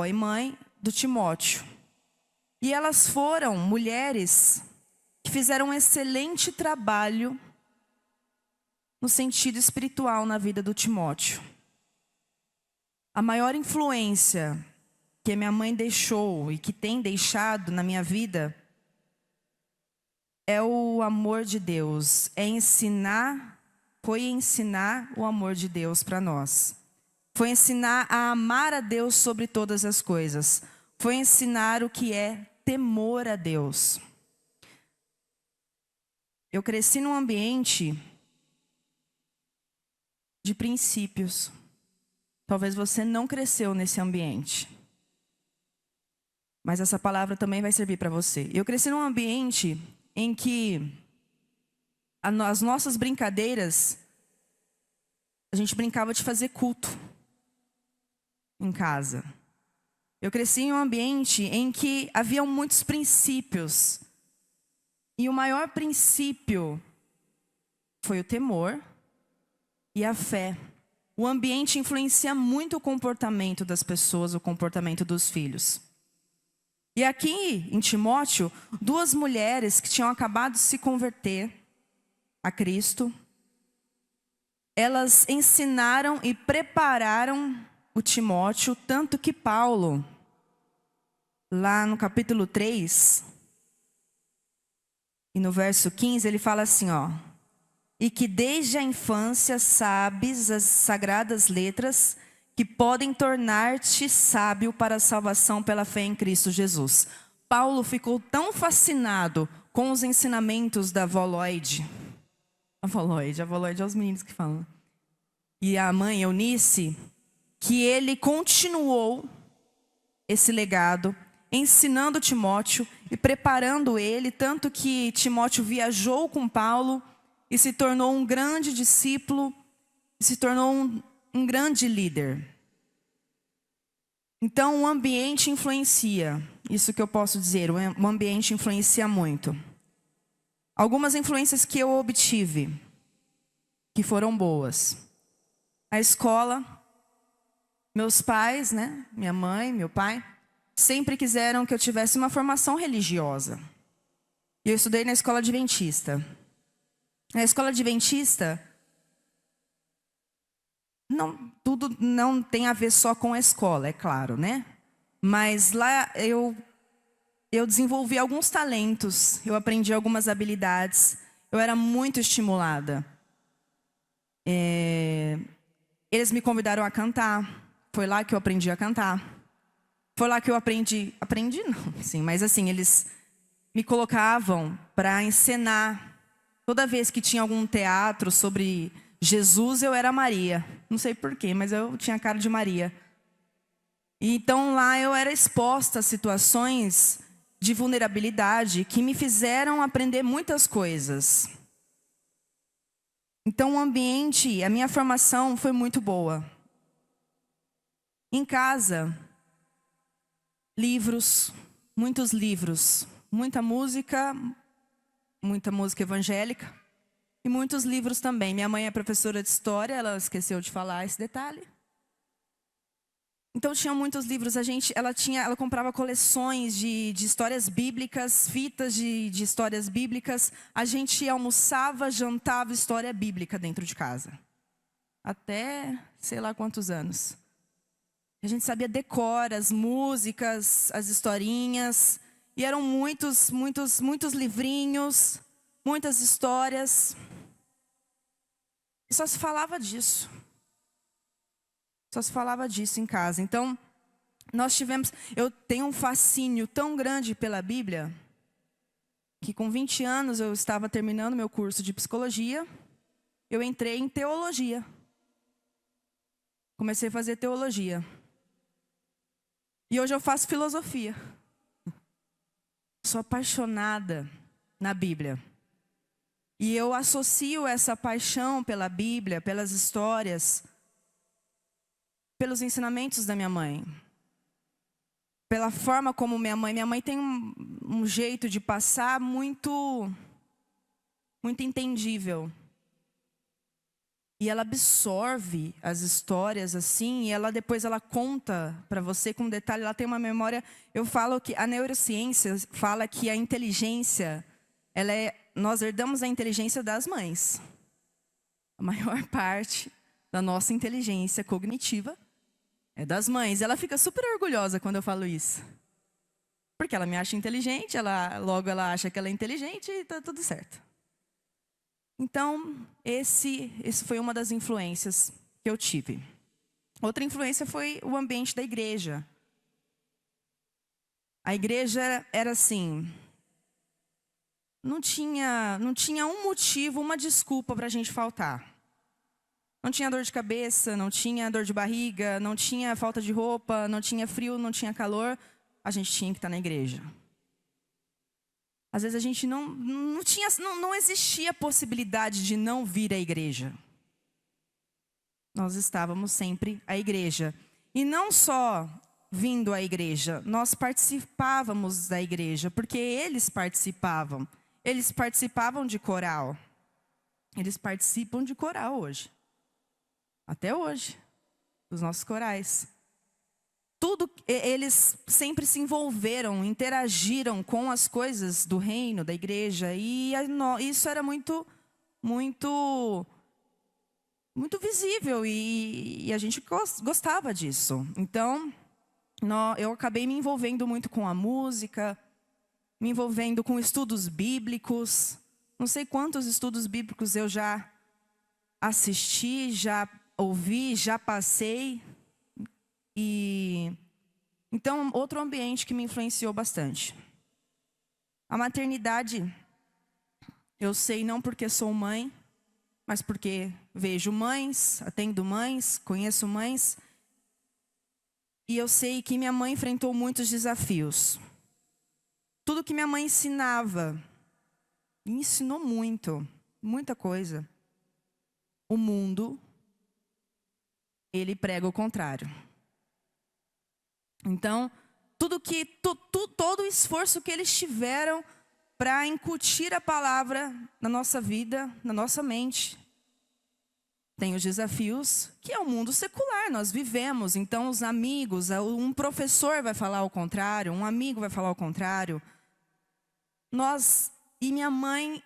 e mãe do Timóteo. E elas foram mulheres que fizeram um excelente trabalho no sentido espiritual na vida do Timóteo. A maior influência que minha mãe deixou e que tem deixado na minha vida é o amor de Deus. Foi ensinar o amor de Deus para nós. Foi ensinar a amar a Deus sobre todas as coisas. Foi ensinar o que é temor a Deus. Eu cresci num ambiente de princípios. Talvez você não cresceu nesse ambiente. Mas essa palavra também vai servir para você. Eu cresci num ambiente em que as nossas brincadeiras, a gente brincava de fazer culto em casa. Eu cresci em um ambiente em que haviam muitos princípios. E o maior princípio foi o temor e a fé. O ambiente influencia muito o comportamento das pessoas, o comportamento dos filhos. E aqui em Timóteo, 2 mulheres que tinham acabado de se converter a Cristo, elas ensinaram e prepararam o Timóteo, tanto que Paulo, lá no capítulo 3, e no verso 15, ele fala assim, ó. E que desde a infância sabes as sagradas letras que podem tornar-te sábio para a salvação pela fé em Cristo Jesus. Paulo ficou tão fascinado com os ensinamentos da avó Lóide. A avó Lóide é os meninos que falam. E a mãe Eunice, que ele continuou esse legado, ensinando Timóteo e preparando ele, tanto que Timóteo viajou com Paulo e se tornou um grande discípulo, se tornou um grande líder. Então o ambiente influencia, isso que eu posso dizer, o ambiente influencia muito. Algumas influências que eu obtive, que foram boas. A escola, meus pais, né, minha mãe, meu pai, sempre quiseram que eu tivesse uma formação religiosa. E eu estudei na escola adventista. Na escola adventista, tudo não tem a ver só com a escola, é claro, né? Mas lá eu desenvolvi alguns talentos, eu aprendi algumas habilidades, eu era muito estimulada. Eles me convidaram a cantar, foi lá que eu aprendi a cantar. Foi lá que eu aprendi não, sim, mas assim, eles me colocavam para encenar. Toda vez que tinha algum teatro sobre Jesus, eu era Maria. Não sei porquê, mas eu tinha cara de Maria. E então lá eu era exposta a situações de vulnerabilidade que me fizeram aprender muitas coisas. Então o ambiente, a minha formação foi muito boa. Em casa, livros, muitos livros, muita música evangélica e muitos livros também. Minha mãe é professora de história, ela esqueceu de falar esse detalhe. Então tinha muitos livros. Ela comprava coleções de histórias bíblicas, fitas de histórias bíblicas. A gente almoçava, jantava história bíblica dentro de casa. Até sei lá quantos anos. A gente sabia decor as músicas, as historinhas. E eram muitos livrinhos, muitas histórias. E só se falava disso. Só se falava disso em casa. Então, eu tenho um fascínio tão grande pela Bíblia, que com 20 anos eu estava terminando meu curso de psicologia, eu entrei em teologia. Comecei a fazer teologia. E hoje eu faço filosofia. Sou apaixonada na Bíblia. E eu associo essa paixão pela Bíblia, pelas histórias, pelos ensinamentos da minha mãe. Pela forma como minha mãe tem um jeito de passar muito entendível. E ela absorve as histórias assim, e depois ela conta para você com detalhe, ela tem uma memória. Eu falo que a neurociência fala que a inteligência, nós herdamos a inteligência das mães. A maior parte da nossa inteligência cognitiva é das mães. Ela fica super orgulhosa quando eu falo isso. Porque ela me acha inteligente, logo ela acha que ela é inteligente e tá tudo certo. Então, esse foi uma das influências que eu tive. Outra influência foi o ambiente da igreja. A igreja era assim, não tinha um motivo, uma desculpa para a gente faltar. Não tinha dor de cabeça, não tinha dor de barriga, não tinha falta de roupa, não tinha frio, não tinha calor. A gente tinha que estar na igreja. Às vezes a gente não existia a possibilidade de não vir à igreja. Nós estávamos sempre à igreja. E não só vindo à igreja, nós participávamos da igreja, porque eles participavam. Eles participavam de coral. Eles participam de coral hoje. Até hoje, os nossos corais. Eles sempre se envolveram, interagiram com as coisas do reino, da igreja. E isso era muito visível e a gente gostava disso. Então, eu acabei me envolvendo muito com a música, me envolvendo com estudos bíblicos. Não sei quantos estudos bíblicos eu já assisti, já ouvi, já passei. Então, outro ambiente que me influenciou bastante. A maternidade, eu sei não porque sou mãe, mas porque vejo mães, atendo mães, conheço mães. E eu sei que minha mãe enfrentou muitos desafios. Tudo que minha mãe ensinava, me ensinou muita coisa. O mundo, ele prega o contrário. Então, todo o esforço que eles tiveram para incutir a palavra na nossa vida, na nossa mente. Tem os desafios, que é o mundo secular, nós vivemos. Então, os amigos, um professor vai falar o contrário, um amigo vai falar o contrário. E minha mãe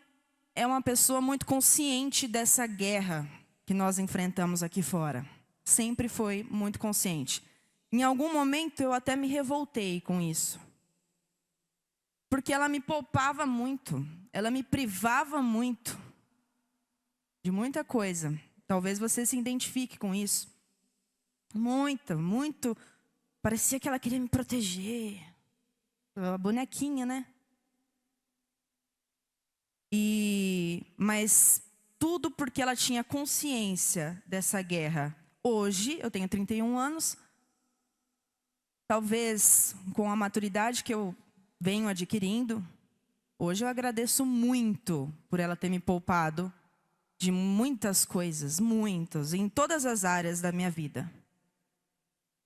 é uma pessoa muito consciente dessa guerra que nós enfrentamos aqui fora. Sempre foi muito consciente. Em algum momento eu até me revoltei com isso. Porque ela me poupava muito, ela me privava muito de muita coisa. Talvez você se identifique com isso. Muito. Parecia que ela queria me proteger. A bonequinha, né? Mas tudo porque ela tinha consciência dessa guerra. Hoje, eu tenho 31 anos. Talvez com a maturidade que eu venho adquirindo, hoje eu agradeço muito por ela ter me poupado de muitas coisas, em todas as áreas da minha vida.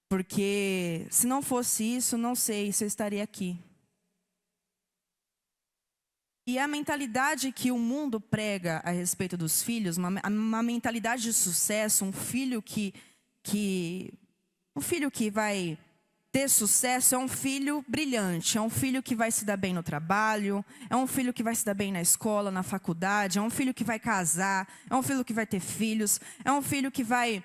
Porque se não fosse isso, não sei se eu estaria aqui. E a mentalidade que o mundo prega a respeito dos filhos, uma mentalidade de sucesso, um filho que Um filho que vai ter sucesso é um filho brilhante, é um filho que vai se dar bem no trabalho, é um filho que vai se dar bem na escola, na faculdade, é um filho que vai casar, é um filho que vai ter filhos, é um filho que vai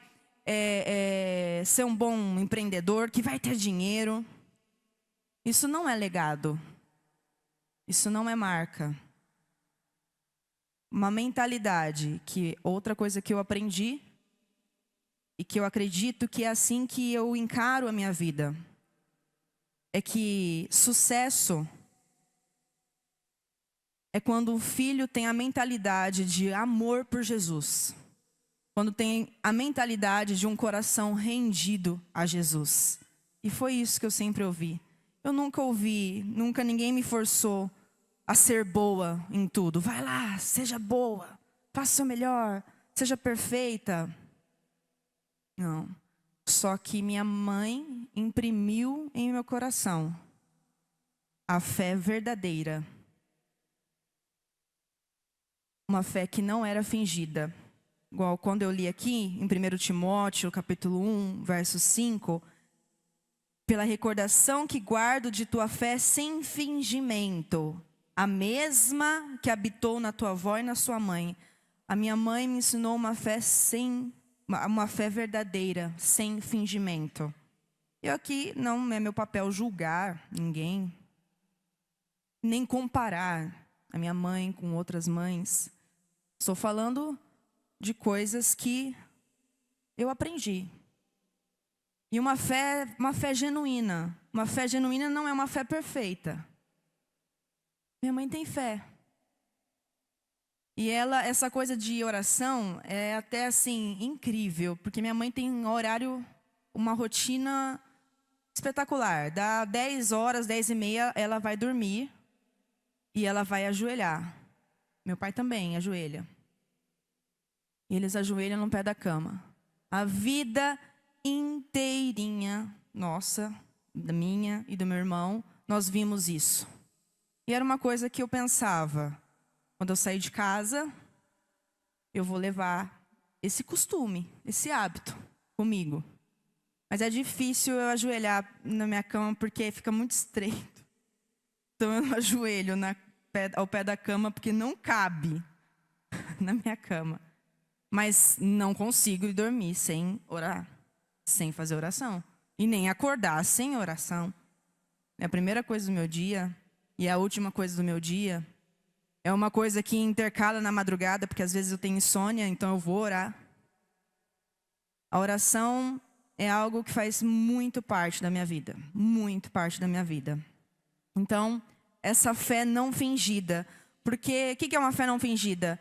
ser um bom empreendedor, que vai ter dinheiro. Isso não é legado. Isso não é marca. Uma mentalidade que outra coisa que eu aprendi e que eu acredito que é assim que eu encaro a minha vida é que sucesso é quando o filho tem a mentalidade de amor por Jesus. Quando tem a mentalidade de um coração rendido a Jesus. E foi isso que eu sempre ouvi. Eu nunca ouvi, nunca ninguém me forçou a ser boa em tudo. Vai lá, seja boa, faça o seu melhor, seja perfeita. Não. Só que minha mãe imprimiu em meu coração a fé verdadeira. Uma fé que não era fingida. Igual quando eu li aqui, em 1 Timóteo, capítulo 1, verso 5. Pela recordação que guardo de tua fé sem fingimento. A mesma que habitou na tua avó e na sua mãe. A minha mãe me ensinou uma fé verdadeira, sem fingimento. Eu aqui não é meu papel julgar ninguém, nem comparar a minha mãe com outras mães. Estou falando de coisas que eu aprendi. E uma fé genuína. Uma fé genuína não é uma fé perfeita. Minha mãe tem fé. E essa coisa de oração é até assim incrível, porque minha mãe tem um horário, uma rotina espetacular. Dá 10 horas, 10h30, ela vai dormir e ela vai ajoelhar. Meu pai também ajoelha. E eles ajoelham no pé da cama. A vida inteirinha, nossa, da minha e do meu irmão, nós vimos isso. E era uma coisa que eu pensava, quando eu sair de casa, eu vou levar esse costume, esse hábito comigo. Mas é difícil eu ajoelhar na minha cama porque fica muito estreito. Então eu não ajoelho ao pé da cama porque não cabe na minha cama. Mas não consigo dormir sem orar, sem fazer oração. E nem acordar sem oração. É a primeira coisa do meu dia e a última coisa do meu dia. É uma coisa que intercala na madrugada, porque às vezes eu tenho insônia, então eu vou orar. A oração é algo que faz muito parte da minha vida. Muito parte da minha vida. Então, essa fé não fingida. Porque, o que é uma fé não fingida?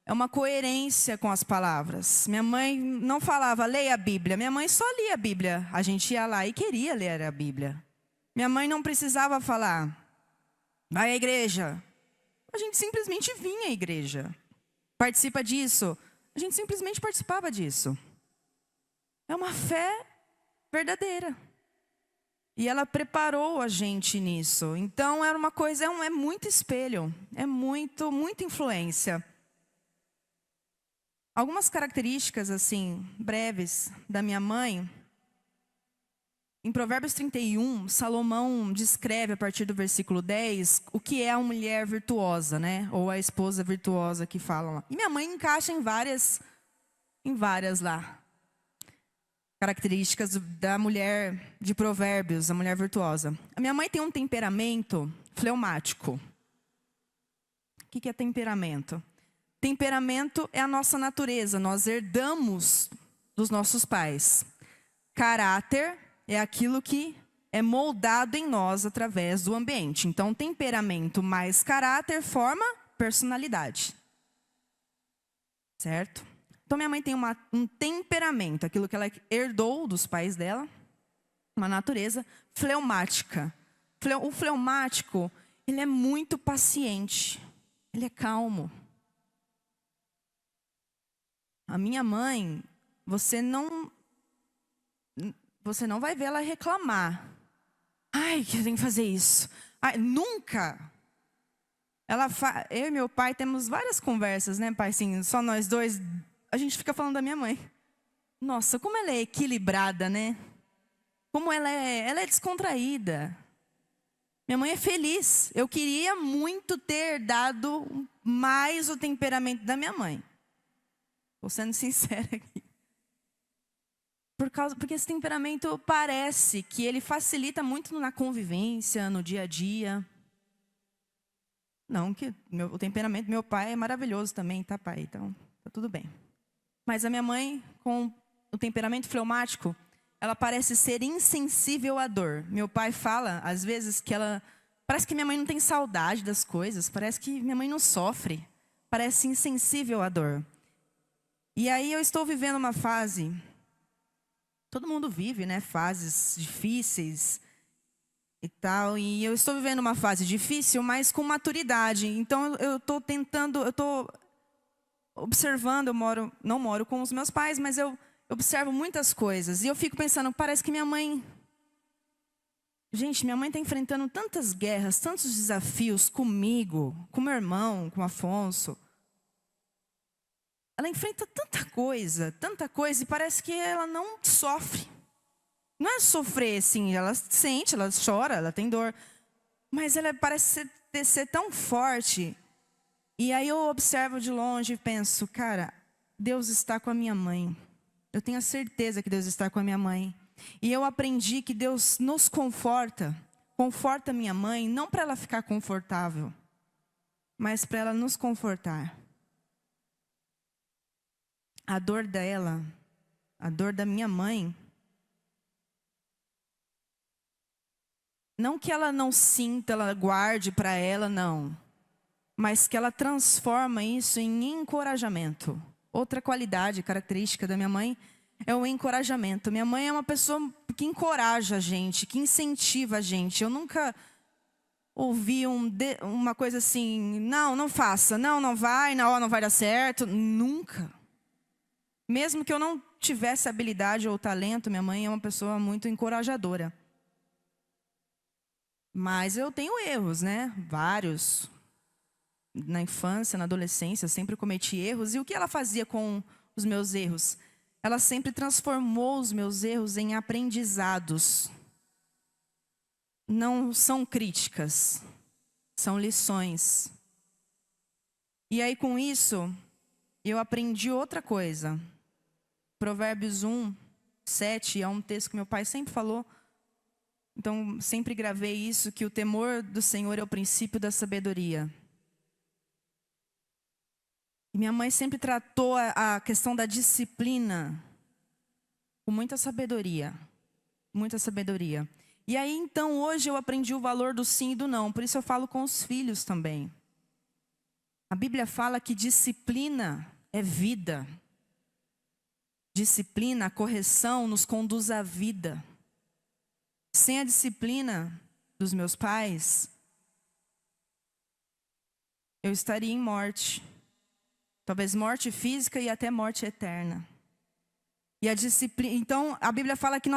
É uma coerência com as palavras. Minha mãe não falava, leia a Bíblia. Minha mãe só lia a Bíblia. A gente ia lá e queria ler a Bíblia. Minha mãe não precisava falar, vai à igreja. A gente simplesmente vinha à igreja. Participa disso. A gente simplesmente participava disso. É uma fé verdadeira. E ela preparou a gente nisso. Então, era uma coisa, é muito espelho. É muita influência. Algumas características, assim, breves, da minha mãe. Em Provérbios 31, Salomão descreve, a partir do versículo 10, o que é a mulher virtuosa, né? Ou a esposa virtuosa que falam lá. E minha mãe encaixa em várias lá. Características da mulher de Provérbios, a mulher virtuosa. A minha mãe tem um temperamento fleumático. O que é temperamento? Temperamento é a nossa natureza, nós herdamos dos nossos pais. Caráter é aquilo que é moldado em nós através do ambiente. Então, temperamento mais caráter forma personalidade. Certo? Então, minha mãe tem um temperamento, aquilo que ela herdou dos pais dela, uma natureza fleumática. O fleumático, ele é muito paciente, ele é calmo. A minha mãe, você não vai ver ela reclamar. Ai, que eu tenho que fazer isso. Ai, nunca. Eu e meu pai temos várias conversas, né, pai? Assim, só nós dois, a gente fica falando da minha mãe. Nossa, como ela é equilibrada, né? como ela é descontraída. Minha mãe é feliz. Eu queria muito ter dado mais o temperamento da minha mãe. Estou sendo sincera aqui. Porque esse temperamento parece que ele facilita muito na convivência, no dia a dia. Não que o temperamento do meu pai é maravilhoso também, tá, pai? Então, tá tudo bem. Mas a minha mãe, com o temperamento fleumático, ela parece ser insensível à dor. Meu pai fala, às vezes, que ela... Parece que minha mãe não tem saudade das coisas. Parece que minha mãe não sofre. Parece insensível à dor. E aí eu estou vivendo uma fase... Todo mundo vive, né? Fases difíceis e tal. E eu estou vivendo uma fase difícil, mas com maturidade. Então eu estou tentando... Eu estou observando, não moro com os meus pais, mas eu observo muitas coisas. E eu fico pensando, parece que minha mãe... Gente, minha mãe está enfrentando tantas guerras, tantos desafios comigo, com meu irmão, com o Afonso. Ela enfrenta tanta coisa, e parece que ela não sofre. Não é sofrer, assim, ela sente, ela chora, ela tem dor. Mas ela parece ser tão forte. E aí eu observo de longe e penso, cara, Deus está com a minha mãe. Eu tenho a certeza que Deus está com a minha mãe. E eu aprendi que Deus nos conforta minha mãe, não para ela ficar confortável, mas para ela nos confortar. A dor dela, a dor da minha mãe, não que ela não sinta, ela guarde para ela, não. Mas que ela transforma isso em encorajamento. Outra qualidade, característica da minha mãe é o encorajamento. Minha mãe é uma pessoa que encoraja a gente, que incentiva a gente. Eu nunca ouvi uma coisa assim, não faça, não vai, não vai dar certo. Nunca. Mesmo que eu não tivesse habilidade ou talento, minha mãe é uma pessoa muito encorajadora. Mas eu tenho erros, né? Vários. Na infância, na adolescência, eu sempre cometi erros. E o que ela fazia com os meus erros? Ela sempre transformou os meus erros em aprendizados. Não são críticas, são lições. E aí, com isso, eu aprendi outra coisa. Provérbios 1, 7, é um texto que meu pai sempre falou. Então, sempre gravei isso, que o temor do Senhor é o princípio da sabedoria. E minha mãe sempre tratou a questão da disciplina com muita sabedoria. Muita sabedoria. E aí, então, hoje eu aprendi o valor do sim e do não. Por isso eu falo com os filhos também. A Bíblia fala que disciplina é vida. Disciplina, a correção nos conduz à vida. Sem a disciplina dos meus pais, eu estaria em morte. Talvez morte física e até morte eterna. E a disciplina, então a Bíblia fala que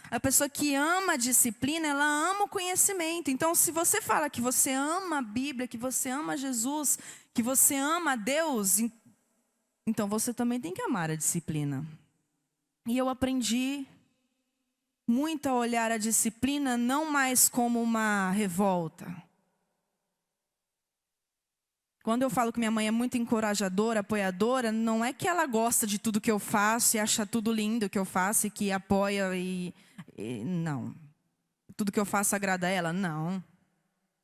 a pessoa que ama a disciplina, ela ama o conhecimento. Então, se você fala que você ama a Bíblia, que você ama Jesus, que você ama a Deus, então você também tem que amar a disciplina. E eu aprendi muito a olhar a disciplina não mais como uma revolta. Quando eu falo que minha mãe é muito encorajadora, apoiadora, não é que ela gosta de tudo que eu faço e acha tudo lindo que eu faço e que apoia não. Tudo que eu faço agrada a ela? Não.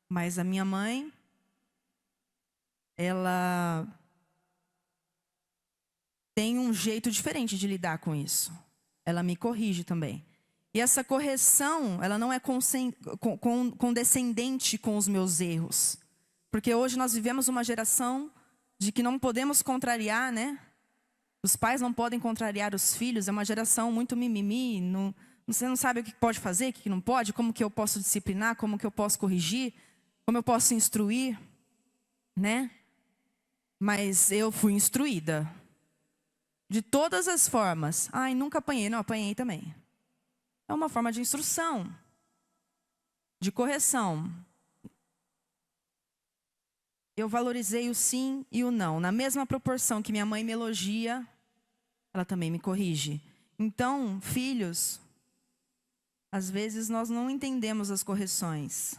Mas a minha mãe, ela tem um jeito diferente de lidar com isso. Ela me corrige também. E essa correção, ela não é condescendente com os meus erros. Porque hoje nós vivemos uma geração de que não podemos contrariar, né? Os pais não podem contrariar os filhos. É uma geração muito mimimi. Você não sabe o que pode fazer, o que não pode. Como que eu posso disciplinar, como que eu posso corrigir. Como eu posso instruir, né? Mas eu fui instruída. De todas as formas. Ai, nunca apanhei. Não, apanhei também. É uma forma de instrução. De correção. Eu valorizei o sim e o não. Na mesma proporção que minha mãe me elogia, ela também me corrige. Então, filhos, Às vezes nós não entendemos as correções.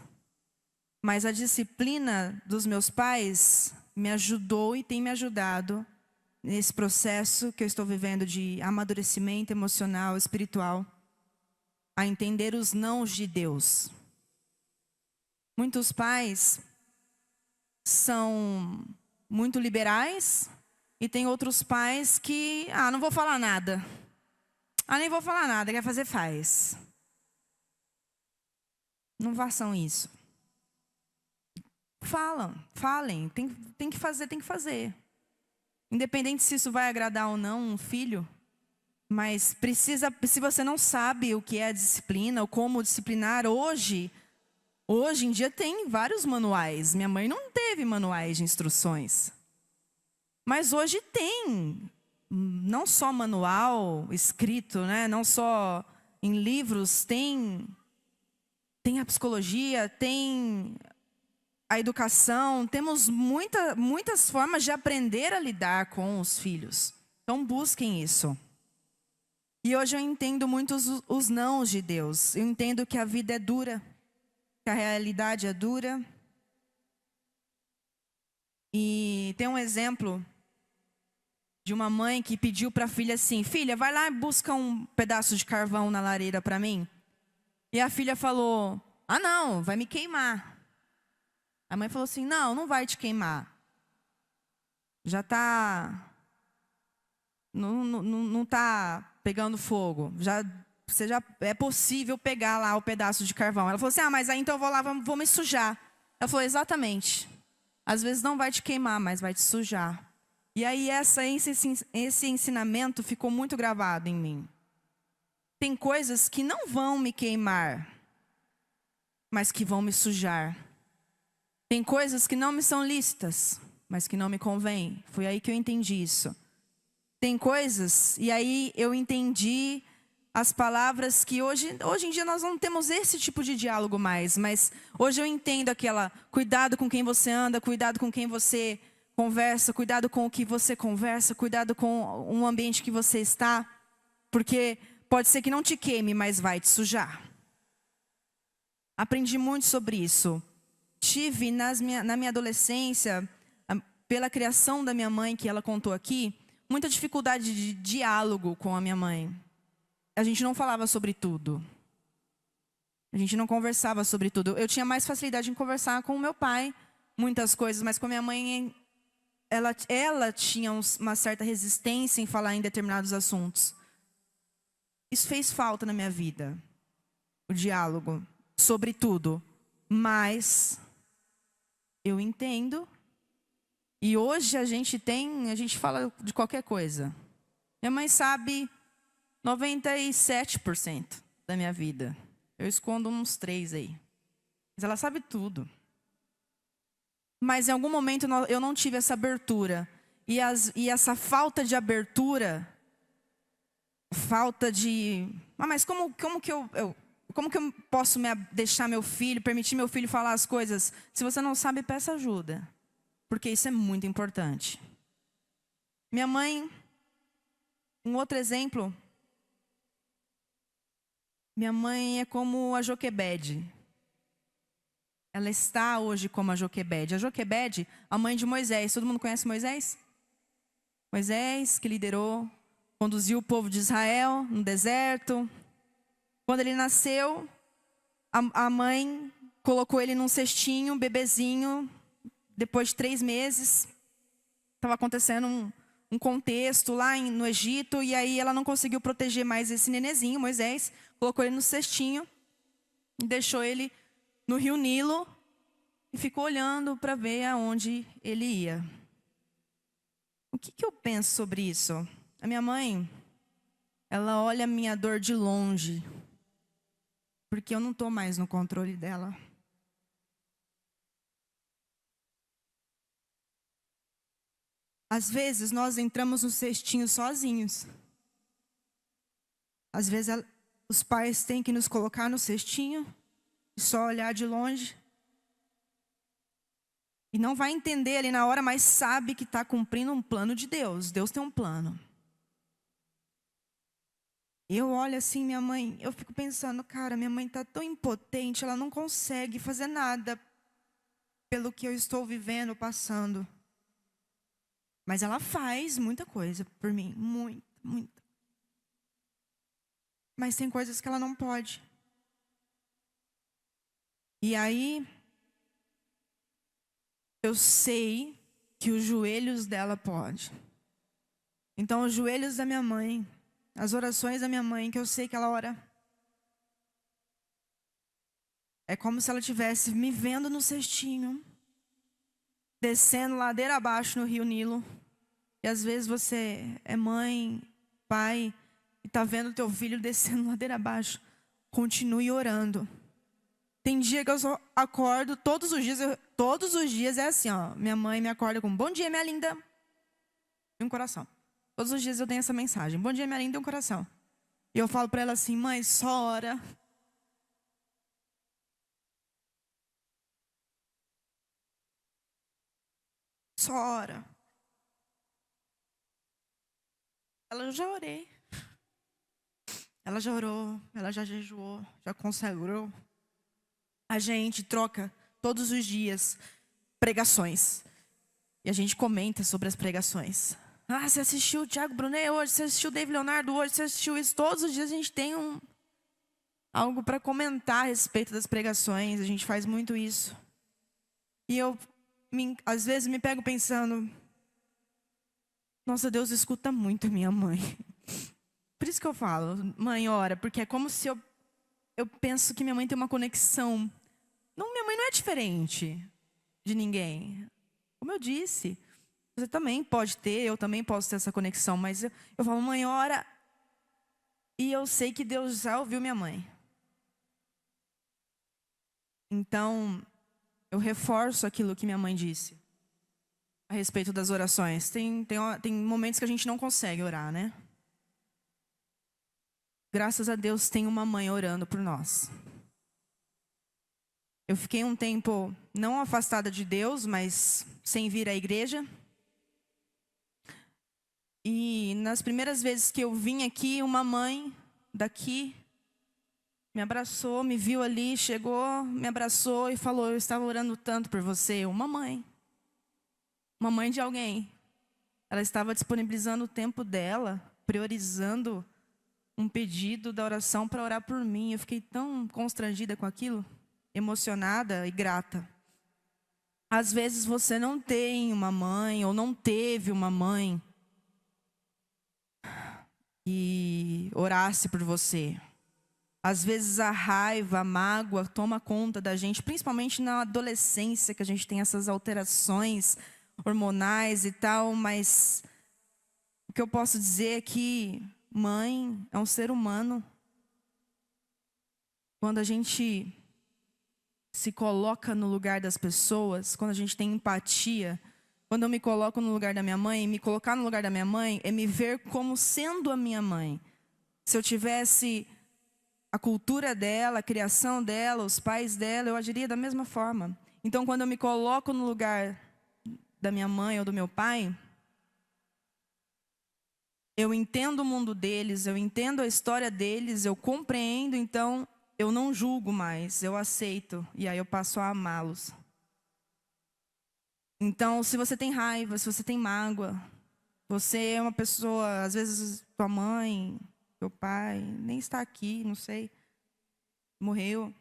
Mas a disciplina dos meus pais me ajudou e tem me ajudado nesse processo que eu estou vivendo de amadurecimento emocional, espiritual, a entender os nãos de Deus. Muitos pais são muito liberais e tem outros pais que, não vou falar nada. Nem vou falar nada, quer fazer, faz. Não façam isso. Falem, tem que fazer. Independente se isso vai agradar ou não um filho, mas se você não sabe o que é disciplina, ou como disciplinar hoje em dia tem vários manuais. Minha mãe não teve manuais de instruções. Mas hoje tem, não só manual escrito, né? Não só em livros, tem a psicologia, tem a educação, temos muitas formas de aprender a lidar com os filhos. Então busquem isso. E hoje eu entendo muito os nãos de Deus. Eu entendo que a vida é dura, que a realidade é dura. E tem um exemplo de uma mãe que pediu para a filha assim: filha, vai lá e busca um pedaço de carvão na lareira para mim. E a filha falou: não, vai me queimar. A mãe falou assim: não vai te queimar. Já está... Não está pegando fogo. Você já é possível pegar lá o pedaço de carvão. Ela falou assim: mas aí então eu vou lá, vou me sujar. Ela falou: exatamente. Às vezes não vai te queimar, mas vai te sujar. E aí esse ensinamento ficou muito gravado em mim. Tem coisas que não vão me queimar, mas que vão me sujar. Tem coisas que não me são lícitas, mas que não me convêm. Foi aí que eu entendi isso. Tem coisas, e aí eu entendi as palavras que hoje em dia nós não temos esse tipo de diálogo mais. Mas hoje eu entendo aquela: cuidado com quem você anda, cuidado com quem você conversa, cuidado com o que você conversa, cuidado com o ambiente que você está. Porque pode ser que não te queime, mas vai te sujar. Aprendi muito sobre isso. Tive na minha adolescência, pela criação da minha mãe, que ela contou aqui, muita dificuldade de diálogo com a minha mãe. A gente não falava sobre tudo. A gente não conversava sobre tudo. Eu tinha mais facilidade em conversar com o meu pai, muitas coisas, mas com a minha mãe, ela tinha uma certa resistência em falar em determinados assuntos. Isso fez falta na minha vida, o diálogo sobre tudo. Mas eu entendo. E hoje a gente fala de qualquer coisa. Minha mãe sabe 97% da minha vida. Eu escondo uns 3 aí. Mas ela sabe tudo. Mas em algum momento eu não tive essa abertura. E essa falta de abertura, falta de... mas como que eu posso deixar meu filho, permitir meu filho falar as coisas? Se você não sabe, peça ajuda. Porque isso é muito importante. Minha mãe, um outro exemplo. Minha mãe é como a Joquebede. Ela está hoje como a Joquebede. A Joquebede, a mãe de Moisés. Todo mundo conhece Moisés? Moisés, que liderou, conduziu o povo de Israel no deserto. Quando ele nasceu, a mãe colocou ele num cestinho, um bebezinho. Depois de 3 meses, estava acontecendo um contexto lá no Egito. E aí ela não conseguiu proteger mais esse nenezinho, Moisés. Colocou ele no cestinho e deixou ele no rio Nilo. E ficou olhando para ver aonde ele ia. O que eu penso sobre isso? A minha mãe, ela olha a minha dor de longe. Porque eu não estou mais no controle dela. Às vezes nós entramos no cestinho sozinhos. Às vezes os pais têm que nos colocar no cestinho e só olhar de longe. E não vai entender ali na hora, mas sabe que está cumprindo um plano de Deus. Deus tem um plano. Eu olho assim, minha mãe, eu fico pensando, cara, minha mãe está tão impotente, ela não consegue fazer nada pelo que eu estou vivendo, passando. Mas ela faz muita coisa por mim, muita. Mas tem coisas que ela não pode. E aí, eu sei que os joelhos dela podem. Então, os joelhos da minha mãe, as orações da minha mãe, que eu sei que ela ora, é como se ela estivesse me vendo no cestinho, descendo ladeira abaixo no Rio Nilo. E às vezes você é mãe, pai, e está vendo o teu filho descendo ladeira abaixo. Continue orando. Tem dia que eu só acordo, todos os dias é assim, ó. Minha mãe me acorda com bom dia, minha linda, e um coração. Todos os dias eu tenho essa mensagem, bom dia, minha linda, e um coração. E eu falo para ela assim, mãe, só ora. Só ora. Ela já orei. Ela já orou, ela já jejuou, já consagrou. A gente troca todos os dias pregações. E a gente comenta sobre as pregações. Ah, você assistiu o Thiago Brunet hoje, você assistiu o David Leonardo hoje, você assistiu isso. Todos os dias a gente tem algo para comentar a respeito das pregações. A gente faz muito isso. E eu, às vezes, me pego pensando, nossa, Deus escuta muito minha mãe. Por isso que eu falo, mãe, ora, porque é como se eu penso que minha mãe tem uma conexão. Não, minha mãe não é diferente de ninguém. Como eu disse, você também pode ter, eu também posso ter essa conexão, mas eu falo, mãe, ora, e eu sei que Deus já ouviu minha mãe. Então, eu reforço aquilo que minha mãe disse a respeito das orações. Tem momentos que a gente não consegue orar, né? Graças a Deus tem uma mãe orando por nós. Eu fiquei um tempo não afastada de Deus, mas sem vir à igreja. E nas primeiras vezes que eu vim aqui, uma mãe daqui me abraçou, me viu ali, chegou, me abraçou e falou, eu estava orando tanto por você. Uma mãe de alguém. Ela estava disponibilizando o tempo dela, priorizando um pedido da oração para orar por mim. Eu fiquei tão constrangida com aquilo, emocionada e grata. Às vezes você não tem uma mãe ou não teve uma mãe que orasse por você. Às vezes a raiva, a mágoa toma conta da gente, principalmente na adolescência, que a gente tem essas alterações hormonais e tal, mas o que eu posso dizer é que mãe é um ser humano. Quando a gente se coloca no lugar das pessoas, quando a gente tem empatia, quando eu me coloco no lugar da minha mãe, me colocar no lugar da minha mãe é me ver como sendo a minha mãe. Se eu tivesse a cultura dela, a criação dela, os pais dela, eu agiria da mesma forma. Então, quando eu me coloco no lugar da minha mãe ou do meu pai, eu entendo o mundo deles, eu entendo a história deles, eu compreendo, então eu não julgo mais, eu aceito, e aí eu passo a amá-los. Então, se você tem raiva, se você tem mágoa, você é uma pessoa, às vezes tua mãe, teu pai, nem está aqui, não sei, morreu.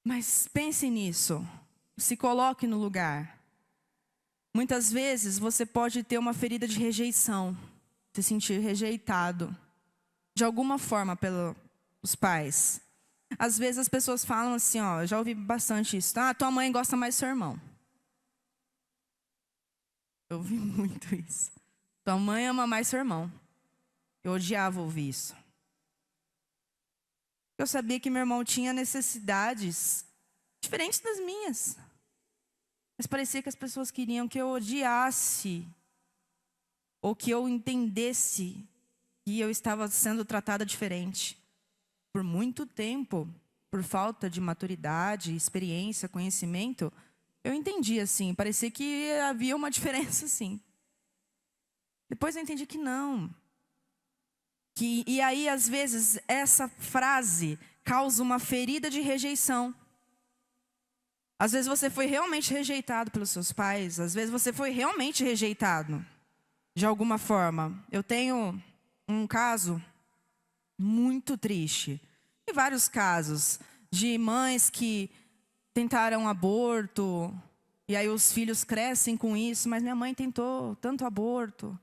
Mas pense nisso, se coloque no lugar. Muitas vezes você pode ter uma ferida de rejeição, se sentir rejeitado, de alguma forma pelos pais. Às vezes as pessoas falam assim, ó, eu já ouvi bastante isso, ah, tua mãe gosta mais do seu irmão. Eu ouvi muito isso. Tua mãe ama mais seu irmão. Eu odiava ouvir isso. Eu sabia que meu irmão tinha necessidades diferentes das minhas. Mas parecia que as pessoas queriam que eu odiasse ou que eu entendesse que eu estava sendo tratada diferente. Por muito tempo, por falta de maturidade, experiência, conhecimento, eu entendi assim, parecia que havia uma diferença assim. Depois eu entendi que não. E aí, às vezes, essa frase causa uma ferida de rejeição. Às vezes você foi realmente rejeitado pelos seus pais. Às vezes você foi realmente rejeitado de alguma forma. Eu tenho um caso muito triste. E vários casos de mães que tentaram aborto. E aí os filhos crescem com isso. Mas minha mãe tentou tanto aborto.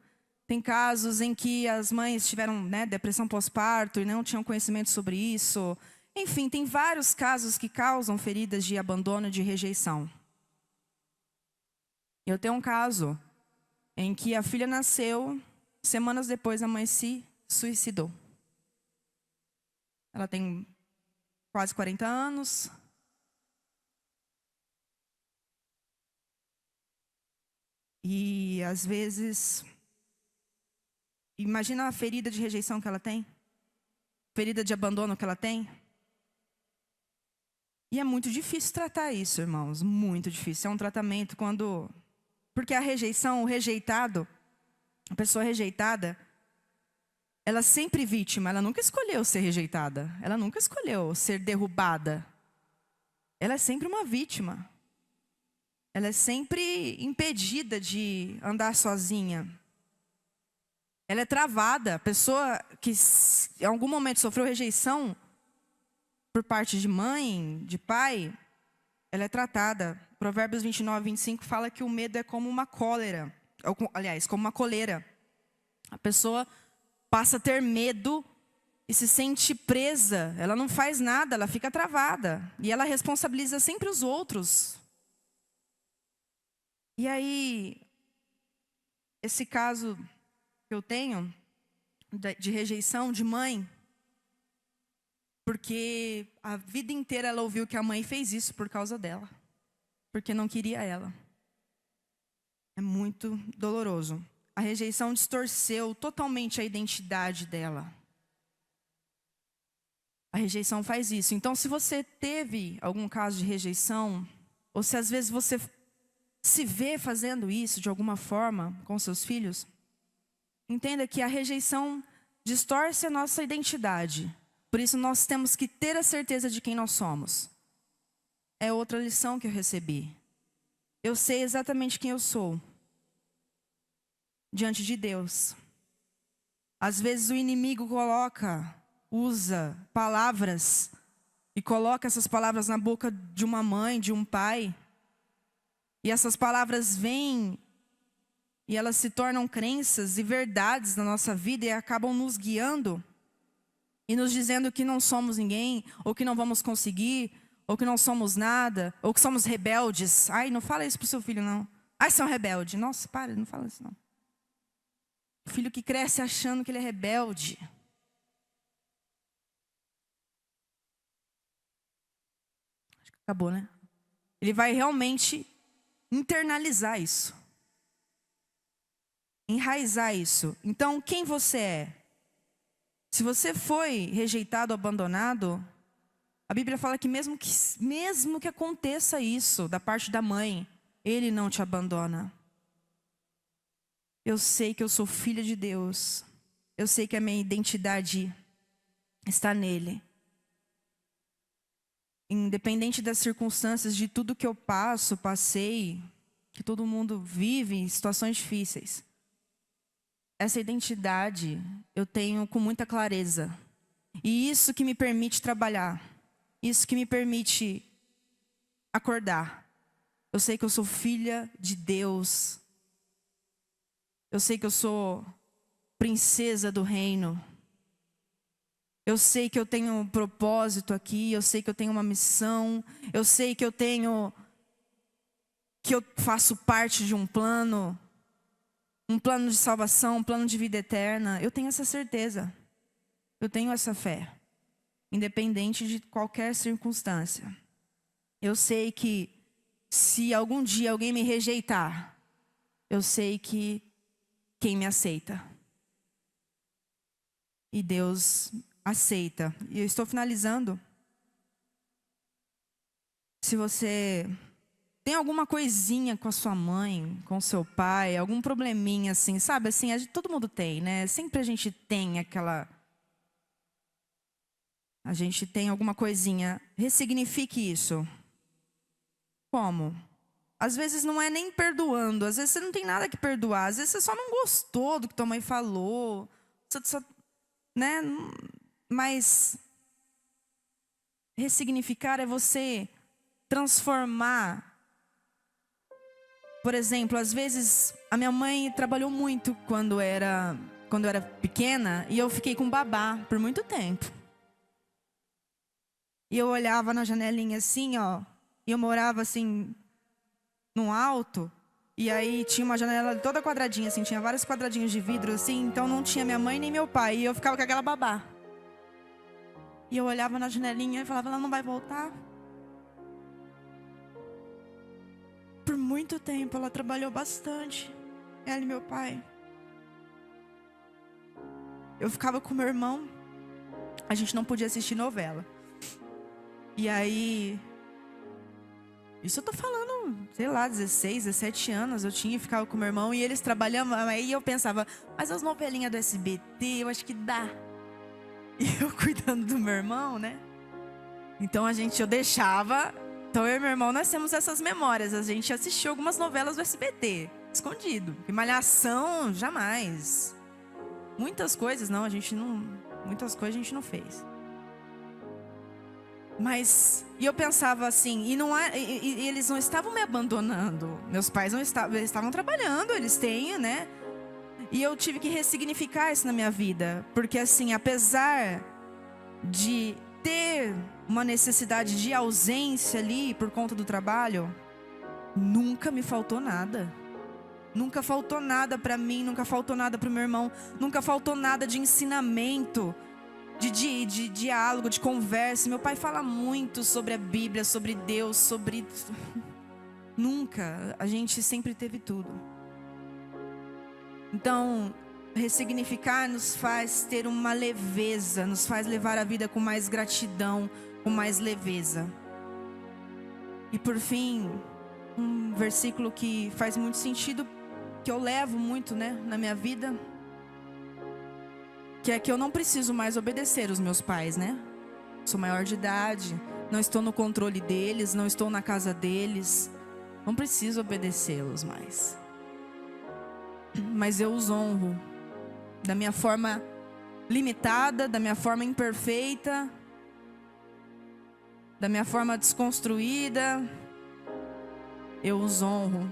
Tem casos em que as mães tiveram, né, depressão pós-parto e não tinham conhecimento sobre isso. Enfim, tem vários casos que causam feridas de abandono e de rejeição. Eu tenho um caso em que a filha nasceu, semanas depois a mãe se suicidou. Ela tem quase 40 anos. E às vezes, imagina a ferida de rejeição que ela tem, ferida de abandono que ela tem. E é muito difícil tratar isso, irmãos, muito difícil. É um tratamento quando... Porque a rejeição, o rejeitado, a pessoa rejeitada, ela é sempre vítima, ela nunca escolheu ser rejeitada, ela nunca escolheu ser derrubada. Ela é sempre uma vítima. Ela é sempre impedida de andar sozinha. Ela é travada. A pessoa que em algum momento sofreu rejeição por parte de mãe, de pai, ela é tratada. Provérbios 29, 25 fala que o medo é como uma cólera. Aliás, como uma coleira. A pessoa passa a ter medo e se sente presa. Ela não faz nada, ela fica travada. E ela responsabiliza sempre os outros. E aí, esse caso que eu tenho de rejeição de mãe, porque a vida inteira ela ouviu que a mãe fez isso por causa dela, porque não queria ela. É muito doloroso. A rejeição distorceu totalmente a identidade dela. A rejeição faz isso. Então, se você teve algum caso de rejeição, ou se às vezes você se vê fazendo isso de alguma forma com seus filhos, entenda que a rejeição distorce a nossa identidade. Por isso nós temos que ter a certeza de quem nós somos. É outra lição que eu recebi. Eu sei exatamente quem eu sou diante de Deus. Às vezes o inimigo usa palavras e coloca essas palavras na boca de uma mãe, de um pai. E essas palavras vêm e elas se tornam crenças e verdades na nossa vida e acabam nos guiando e nos dizendo que não somos ninguém, ou que não vamos conseguir, ou que não somos nada, ou que somos rebeldes. Ai, não fala isso pro seu filho, não. Ai, você é um rebelde. Nossa, para, não fala isso, não. O filho que cresce achando que ele é rebelde. Acho que acabou, né? Ele vai realmente internalizar isso. Enraizar isso. Então, quem você é? Se você foi rejeitado, abandonado, a Bíblia fala que mesmo que aconteça isso da parte da mãe, Ele não te abandona. Eu sei que eu sou filha de Deus. Eu sei que a minha identidade está nele. Independente das circunstâncias, de tudo que eu passei, que todo mundo vive em situações difíceis. Essa identidade eu tenho com muita clareza. E isso que me permite trabalhar. Isso que me permite acordar. Eu sei que eu sou filha de Deus. Eu sei que eu sou princesa do reino. Eu sei que eu tenho um propósito aqui. Eu sei que eu tenho uma missão. Eu sei que eu faço parte de um plano de salvação, um plano de vida eterna. Eu tenho essa certeza. Eu tenho essa fé. Independente de qualquer circunstância. Eu sei que se algum dia alguém me rejeitar, eu sei que quem me aceita. E Deus aceita. E eu estou finalizando. Se você tem alguma coisinha com a sua mãe, com o seu pai, algum probleminha assim, sabe? Assim, todo mundo tem, né? Sempre a gente tem aquela A gente tem alguma coisinha. Ressignifique isso. Como? Às vezes não é nem perdoando. Às vezes você não tem nada que perdoar. Às vezes você só não gostou do que tua mãe falou. Né? Mas ressignificar é você transformar. Por exemplo, às vezes a minha mãe trabalhou muito quando eu era pequena e eu fiquei com babá por muito tempo. E eu olhava na janelinha assim, ó, e eu morava assim no alto, e aí tinha uma janela toda quadradinha assim, tinha vários quadradinhos de vidro assim, então não tinha minha mãe nem meu pai, e eu ficava com aquela babá. E eu olhava na janelinha e falava, ela não vai voltar. Por muito tempo ela trabalhou bastante, ela e meu pai. Eu ficava com meu irmão, a gente não podia assistir novela. E aí, isso eu tô falando, sei lá, 16, 17 anos eu tinha, ficava com meu irmão e eles trabalhando, aí eu pensava, mas as novelinhas do SBT, eu acho que dá. E eu cuidando do meu irmão, né? Então eu deixava, então eu e meu irmão, nós temos essas memórias, a gente assistiu algumas novelas do SBT, escondido. E Malhação, jamais. Muitas coisas muitas coisas a gente não fez. Mas, e eu pensava assim, e eles não estavam me abandonando. Meus pais não estavam, eles estavam trabalhando, eles têm, né? E eu tive que ressignificar isso na minha vida. Porque assim, apesar de ter uma necessidade de ausência ali por conta do trabalho, nunca me faltou nada. Nunca faltou nada para mim, nunca faltou nada para o meu irmão, nunca faltou nada de ensinamento. De diálogo, de conversa. Meu pai fala muito sobre a Bíblia, sobre Deus, sobre... Nunca. A gente sempre teve tudo. Então, ressignificar nos faz ter uma leveza, nos faz levar a vida com mais gratidão, com mais leveza. E por fim, um versículo que faz muito sentido, que eu levo muito, né, na minha vida, que é que eu não preciso mais obedecer os meus pais, né? Sou maior de idade, não estou no controle deles, não estou na casa deles. Não preciso obedecê-los mais. Mas eu os honro da minha forma limitada, da minha forma imperfeita, da minha forma desconstruída. Eu os honro.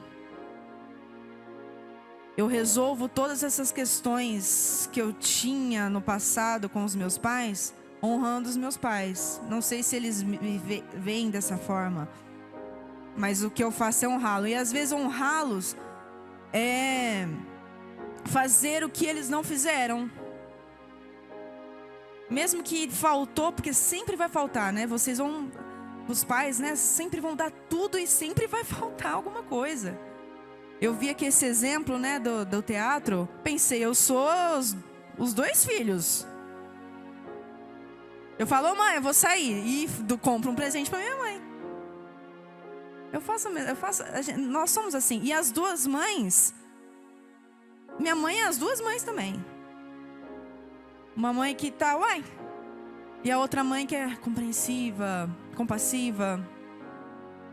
Eu resolvo todas essas questões que eu tinha no passado com os meus pais, honrando os meus pais. Não sei se eles me veem dessa forma, mas o que eu faço é honrá-los. E às vezes honrá-los é fazer o que eles não fizeram. Mesmo que faltou, porque sempre vai faltar, né? Os pais, né, sempre vão dar tudo e sempre vai faltar alguma coisa. Eu vi aqui esse exemplo, né, do teatro. Pensei, eu sou os dois filhos. Eu falo, mãe, eu vou sair e compro um presente para minha mãe. Nós somos assim. E as duas mães, minha mãe é as duas mães também. Uma mãe que tá, e a outra mãe que é compreensiva, compassiva.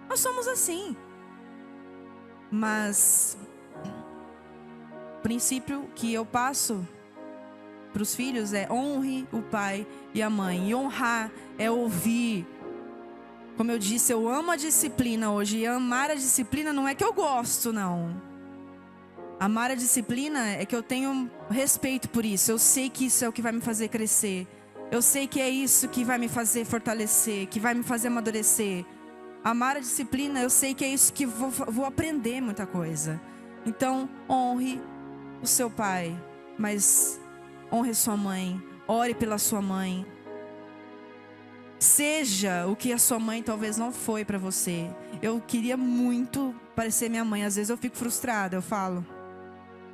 Nós somos assim. Mas o princípio que eu passo para os filhos é honre o pai e a mãe. E honrar é ouvir. Como eu disse, eu amo a disciplina hoje. E amar a disciplina não é que eu gosto, não. Amar a disciplina é que eu tenho respeito por isso. Eu sei que isso é o que vai me fazer crescer. Eu sei que é isso que vai me fazer fortalecer, que vai me fazer amadurecer. Amar a disciplina, eu sei que é isso que vou aprender muita coisa. Então, honre o seu pai, mas honre sua mãe. Ore pela sua mãe. Seja o que a sua mãe talvez não foi para você. Eu queria muito parecer minha mãe. Às vezes eu fico frustrada, eu falo.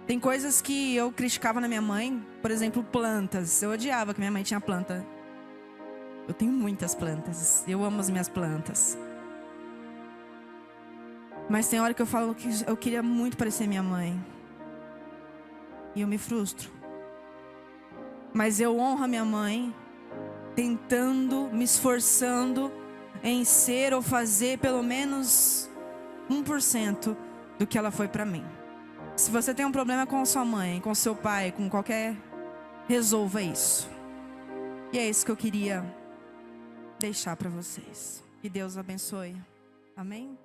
Tem coisas que eu criticava na minha mãe. Por exemplo, plantas. Eu odiava que minha mãe tinha planta. Eu tenho muitas plantas. Eu amo as minhas plantas. Mas tem hora que eu falo que eu queria muito parecer minha mãe. E eu me frustro. Mas eu honro a minha mãe. tentando, me esforçando em ser ou fazer pelo menos 1% do que ela foi para mim. Se você tem um problema com sua mãe, com seu pai, com qualquer... resolva isso. E é isso que eu queria deixar para vocês. Que Deus abençoe. Amém?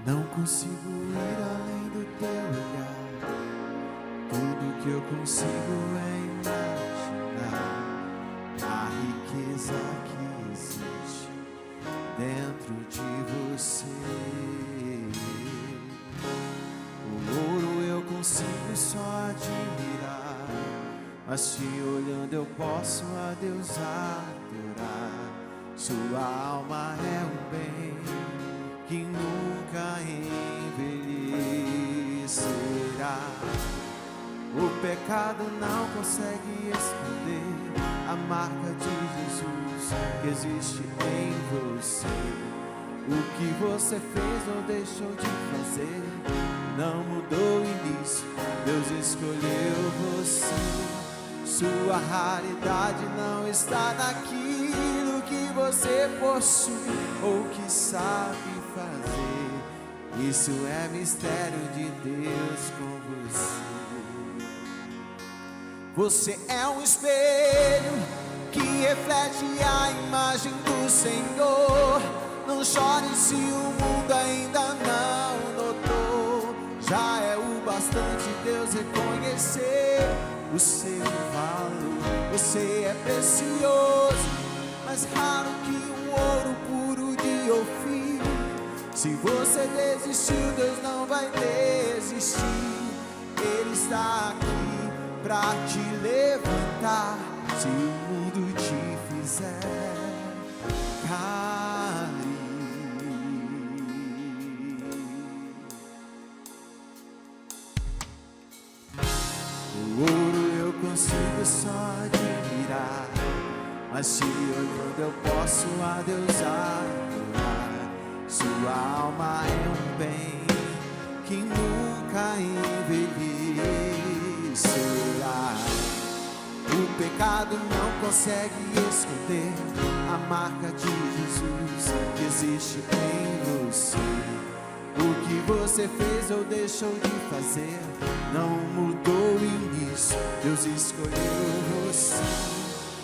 Não consigo ir além do teu olhar. Tudo que eu consigo é imaginar a riqueza que existe dentro de você. O ouro eu consigo só admirar, mas te olhando eu posso a Deus adorar. Sua alma é um bem que nunca envelhecerá. O pecado não consegue esconder a marca de Jesus que existe em você. O que você fez ou deixou de fazer não mudou o início, Deus escolheu você. Sua raridade não está naquilo que você possui ou que sabe fazer. Isso é mistério de Deus com você. Você é um espelho que reflete a imagem do Senhor. Não chore se o mundo ainda não notou. Já é o bastante Deus reconhecer o seu valor. Você é precioso, mais raro que um ouro puro de Ofir. Se você desistiu, Deus não vai desistir. Ele está aqui pra te levantar. Se o mundo te fizer cair. O ouro eu consigo só admirar, mas te olhando eu posso a Deus adorar. Sua alma é um bem que nunca envelhecerá. O pecado não consegue esconder a marca de Jesus que existe em você. O que você fez ou deixou de fazer não mudou o início, Deus escolheu você.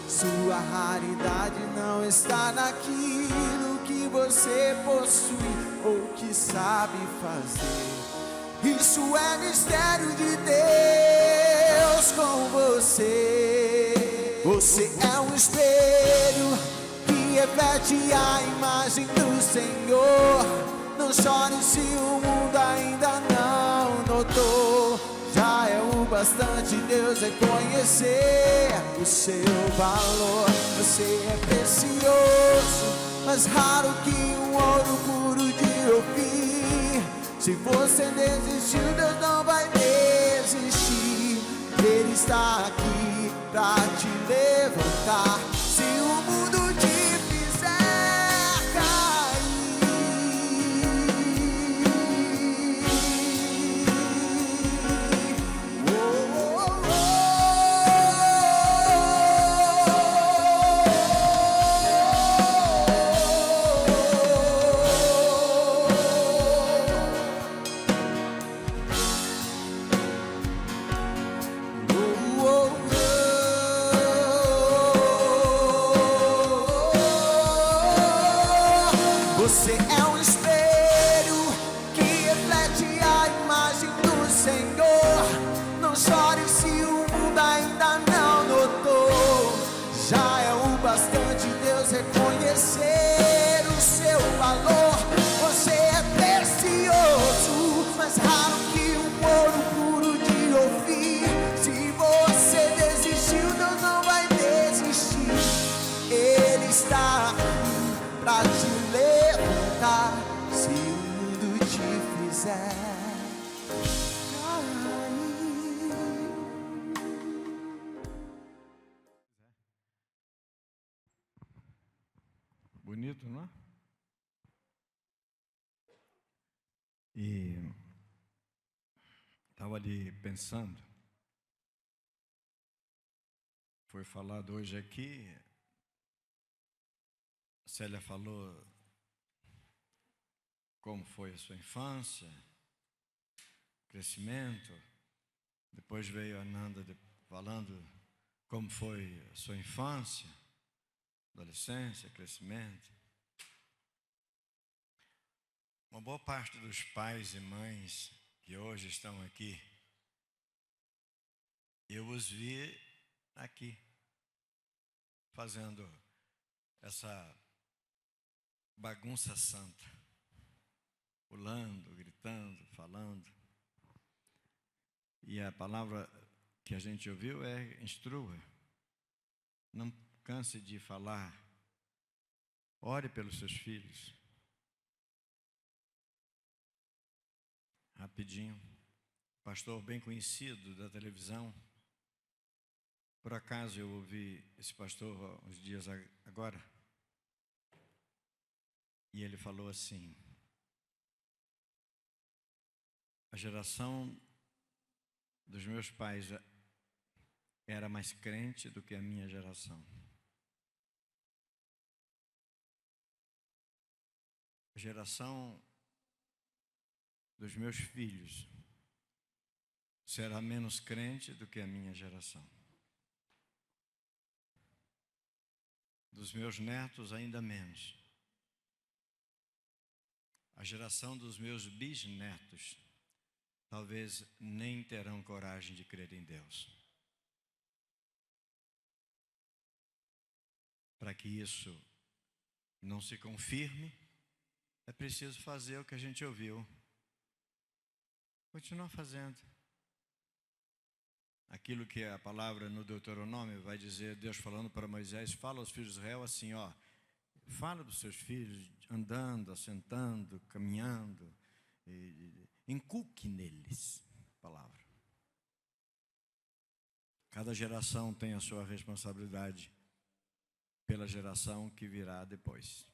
Sua raridade não está naquilo que você possui ou que sabe fazer. Isso é mistério de Deus com você. Você é um espelho que reflete a imagem do Senhor. Não chore se o mundo ainda não notou. Já é o bastante Deus reconhecer o seu valor. Você é precioso, mais raro que um ouro puro de Ofir. Se você desistiu, Deus não vai desistir. Ele está aqui pra te levantar. Se o mundo te fizer cair, você é um espelho que reflete a imagem do Senhor. Não chore se o mundo ainda não notou. Já é o bastante Deus reconhecer o seu valor. Você é precioso, mais raro que um ouro puro de Ofir. Se você desistiu, Deus não vai desistir. Ele está aqui pra te levantar. Se o Bonito, não é? E estava ali pensando, foi falado hoje aqui, a Célia falou como foi a sua infância, crescimento, depois veio a Nanda falando como foi a sua infância, adolescência, crescimento. Uma boa parte dos pais e mães que hoje estão aqui, eu os vi aqui, fazendo essa bagunça santa, pulando, gritando, falando. E a palavra que a gente ouviu é instrua. Não canse de falar. Ore pelos seus filhos. Rapidinho. Pastor bem conhecido da televisão. Por acaso eu ouvi esse pastor há uns dias agora. E ele falou assim: a geração dos meus pais era mais crente do que a minha geração. A geração dos meus filhos será menos crente do que a minha geração. Dos meus netos, ainda menos. A geração dos meus bisnetos talvez nem terão coragem de crer em Deus. Para que isso não se confirme, é preciso fazer o que a gente ouviu. Continua fazendo. Aquilo que a palavra no Deuteronômio vai dizer, Deus falando para Moisés, fala aos filhos de Israel assim, ó, fala dos seus filhos andando, assentando, caminhando, inculque neles a palavra. Cada geração tem a sua responsabilidade pela geração que virá depois.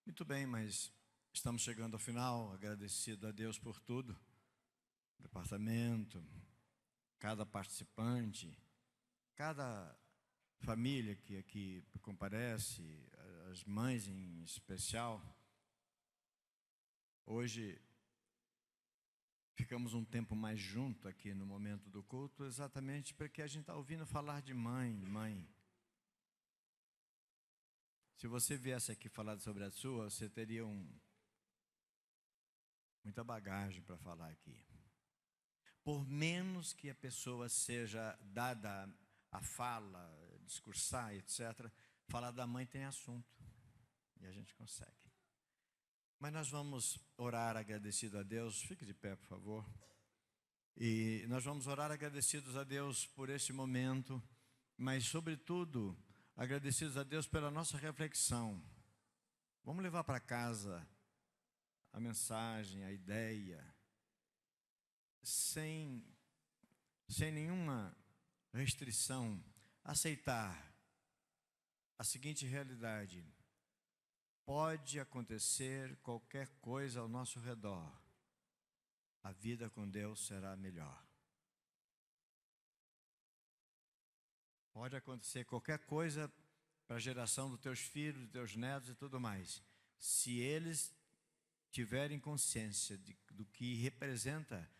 Muito bem, mas estamos chegando ao final, agradecido a Deus por tudo, departamento, cada participante, cada família que aqui comparece, as mães em especial. Hoje ficamos um tempo mais junto aqui no momento do culto, exatamente porque a gente está ouvindo falar de mãe. Se você viesse aqui falar sobre a sua, você teria muita bagagem para falar aqui. Por menos que a pessoa seja dada a fala, discursar, etc., falar da mãe tem assunto. E a gente consegue. Mas nós vamos orar agradecido a Deus. Fique de pé, por favor. E nós vamos orar agradecidos a Deus por esse momento, mas, sobretudo, agradecidos a Deus pela nossa reflexão. Vamos levar para casa a mensagem, a ideia, sem nenhuma restrição, aceitar a seguinte realidade: pode acontecer qualquer coisa ao nosso redor, a vida com Deus será melhor. Pode acontecer qualquer coisa para a geração dos teus filhos, dos teus netos e tudo mais. Se eles tiverem consciência do que representa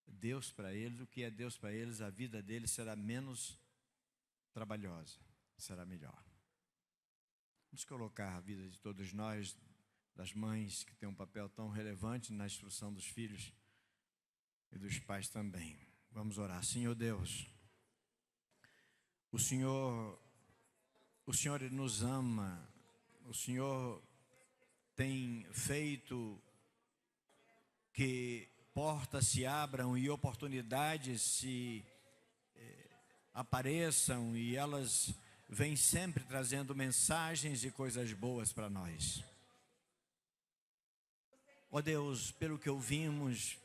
Deus para eles, o que é Deus para eles, a vida deles será menos trabalhosa, será melhor. Vamos colocar a vida de todos nós, das mães, que têm um papel tão relevante na instrução dos filhos e dos pais também. Vamos orar. Senhor Deus, o Senhor nos ama, o Senhor tem feito que portas se abram e oportunidades se apareçam, e elas vêm sempre trazendo mensagens e coisas boas para nós. Ó Deus, pelo que ouvimos,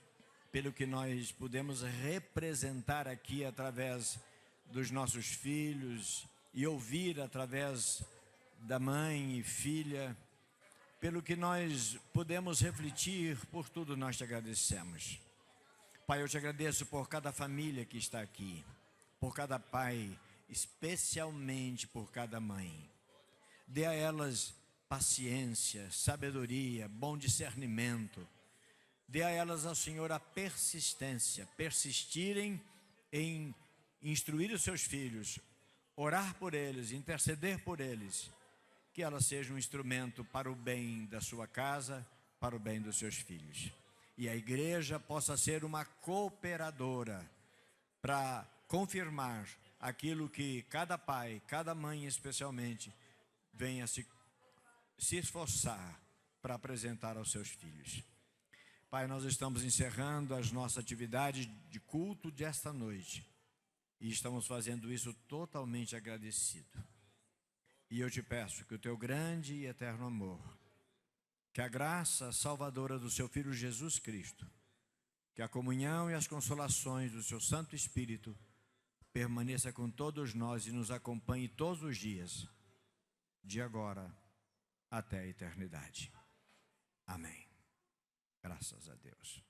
pelo que nós pudemos representar aqui através dos nossos filhos e ouvir através da mãe e filha, pelo que nós podemos refletir, por tudo nós te agradecemos. Pai, eu te agradeço por cada família que está aqui, por cada pai, especialmente por cada mãe. Dê a elas paciência, sabedoria, bom discernimento. Dê a elas, ao Senhor, a persistência, persistirem em instruir os seus filhos, orar por eles, interceder por eles, que elas sejam um instrumento para o bem da sua casa, para o bem dos seus filhos. E a igreja possa ser uma cooperadora para confirmar aquilo que cada pai, cada mãe especialmente, venha se esforçar para apresentar aos seus filhos. Pai, nós estamos encerrando as nossas atividades de culto desta noite e estamos fazendo isso totalmente agradecido. E eu te peço que o teu grande e eterno amor, que a graça salvadora do seu Filho Jesus Cristo, que a comunhão e as consolações do seu Santo Espírito permaneça com todos nós e nos acompanhe todos os dias, de agora até a eternidade. Amém. Graças a Deus.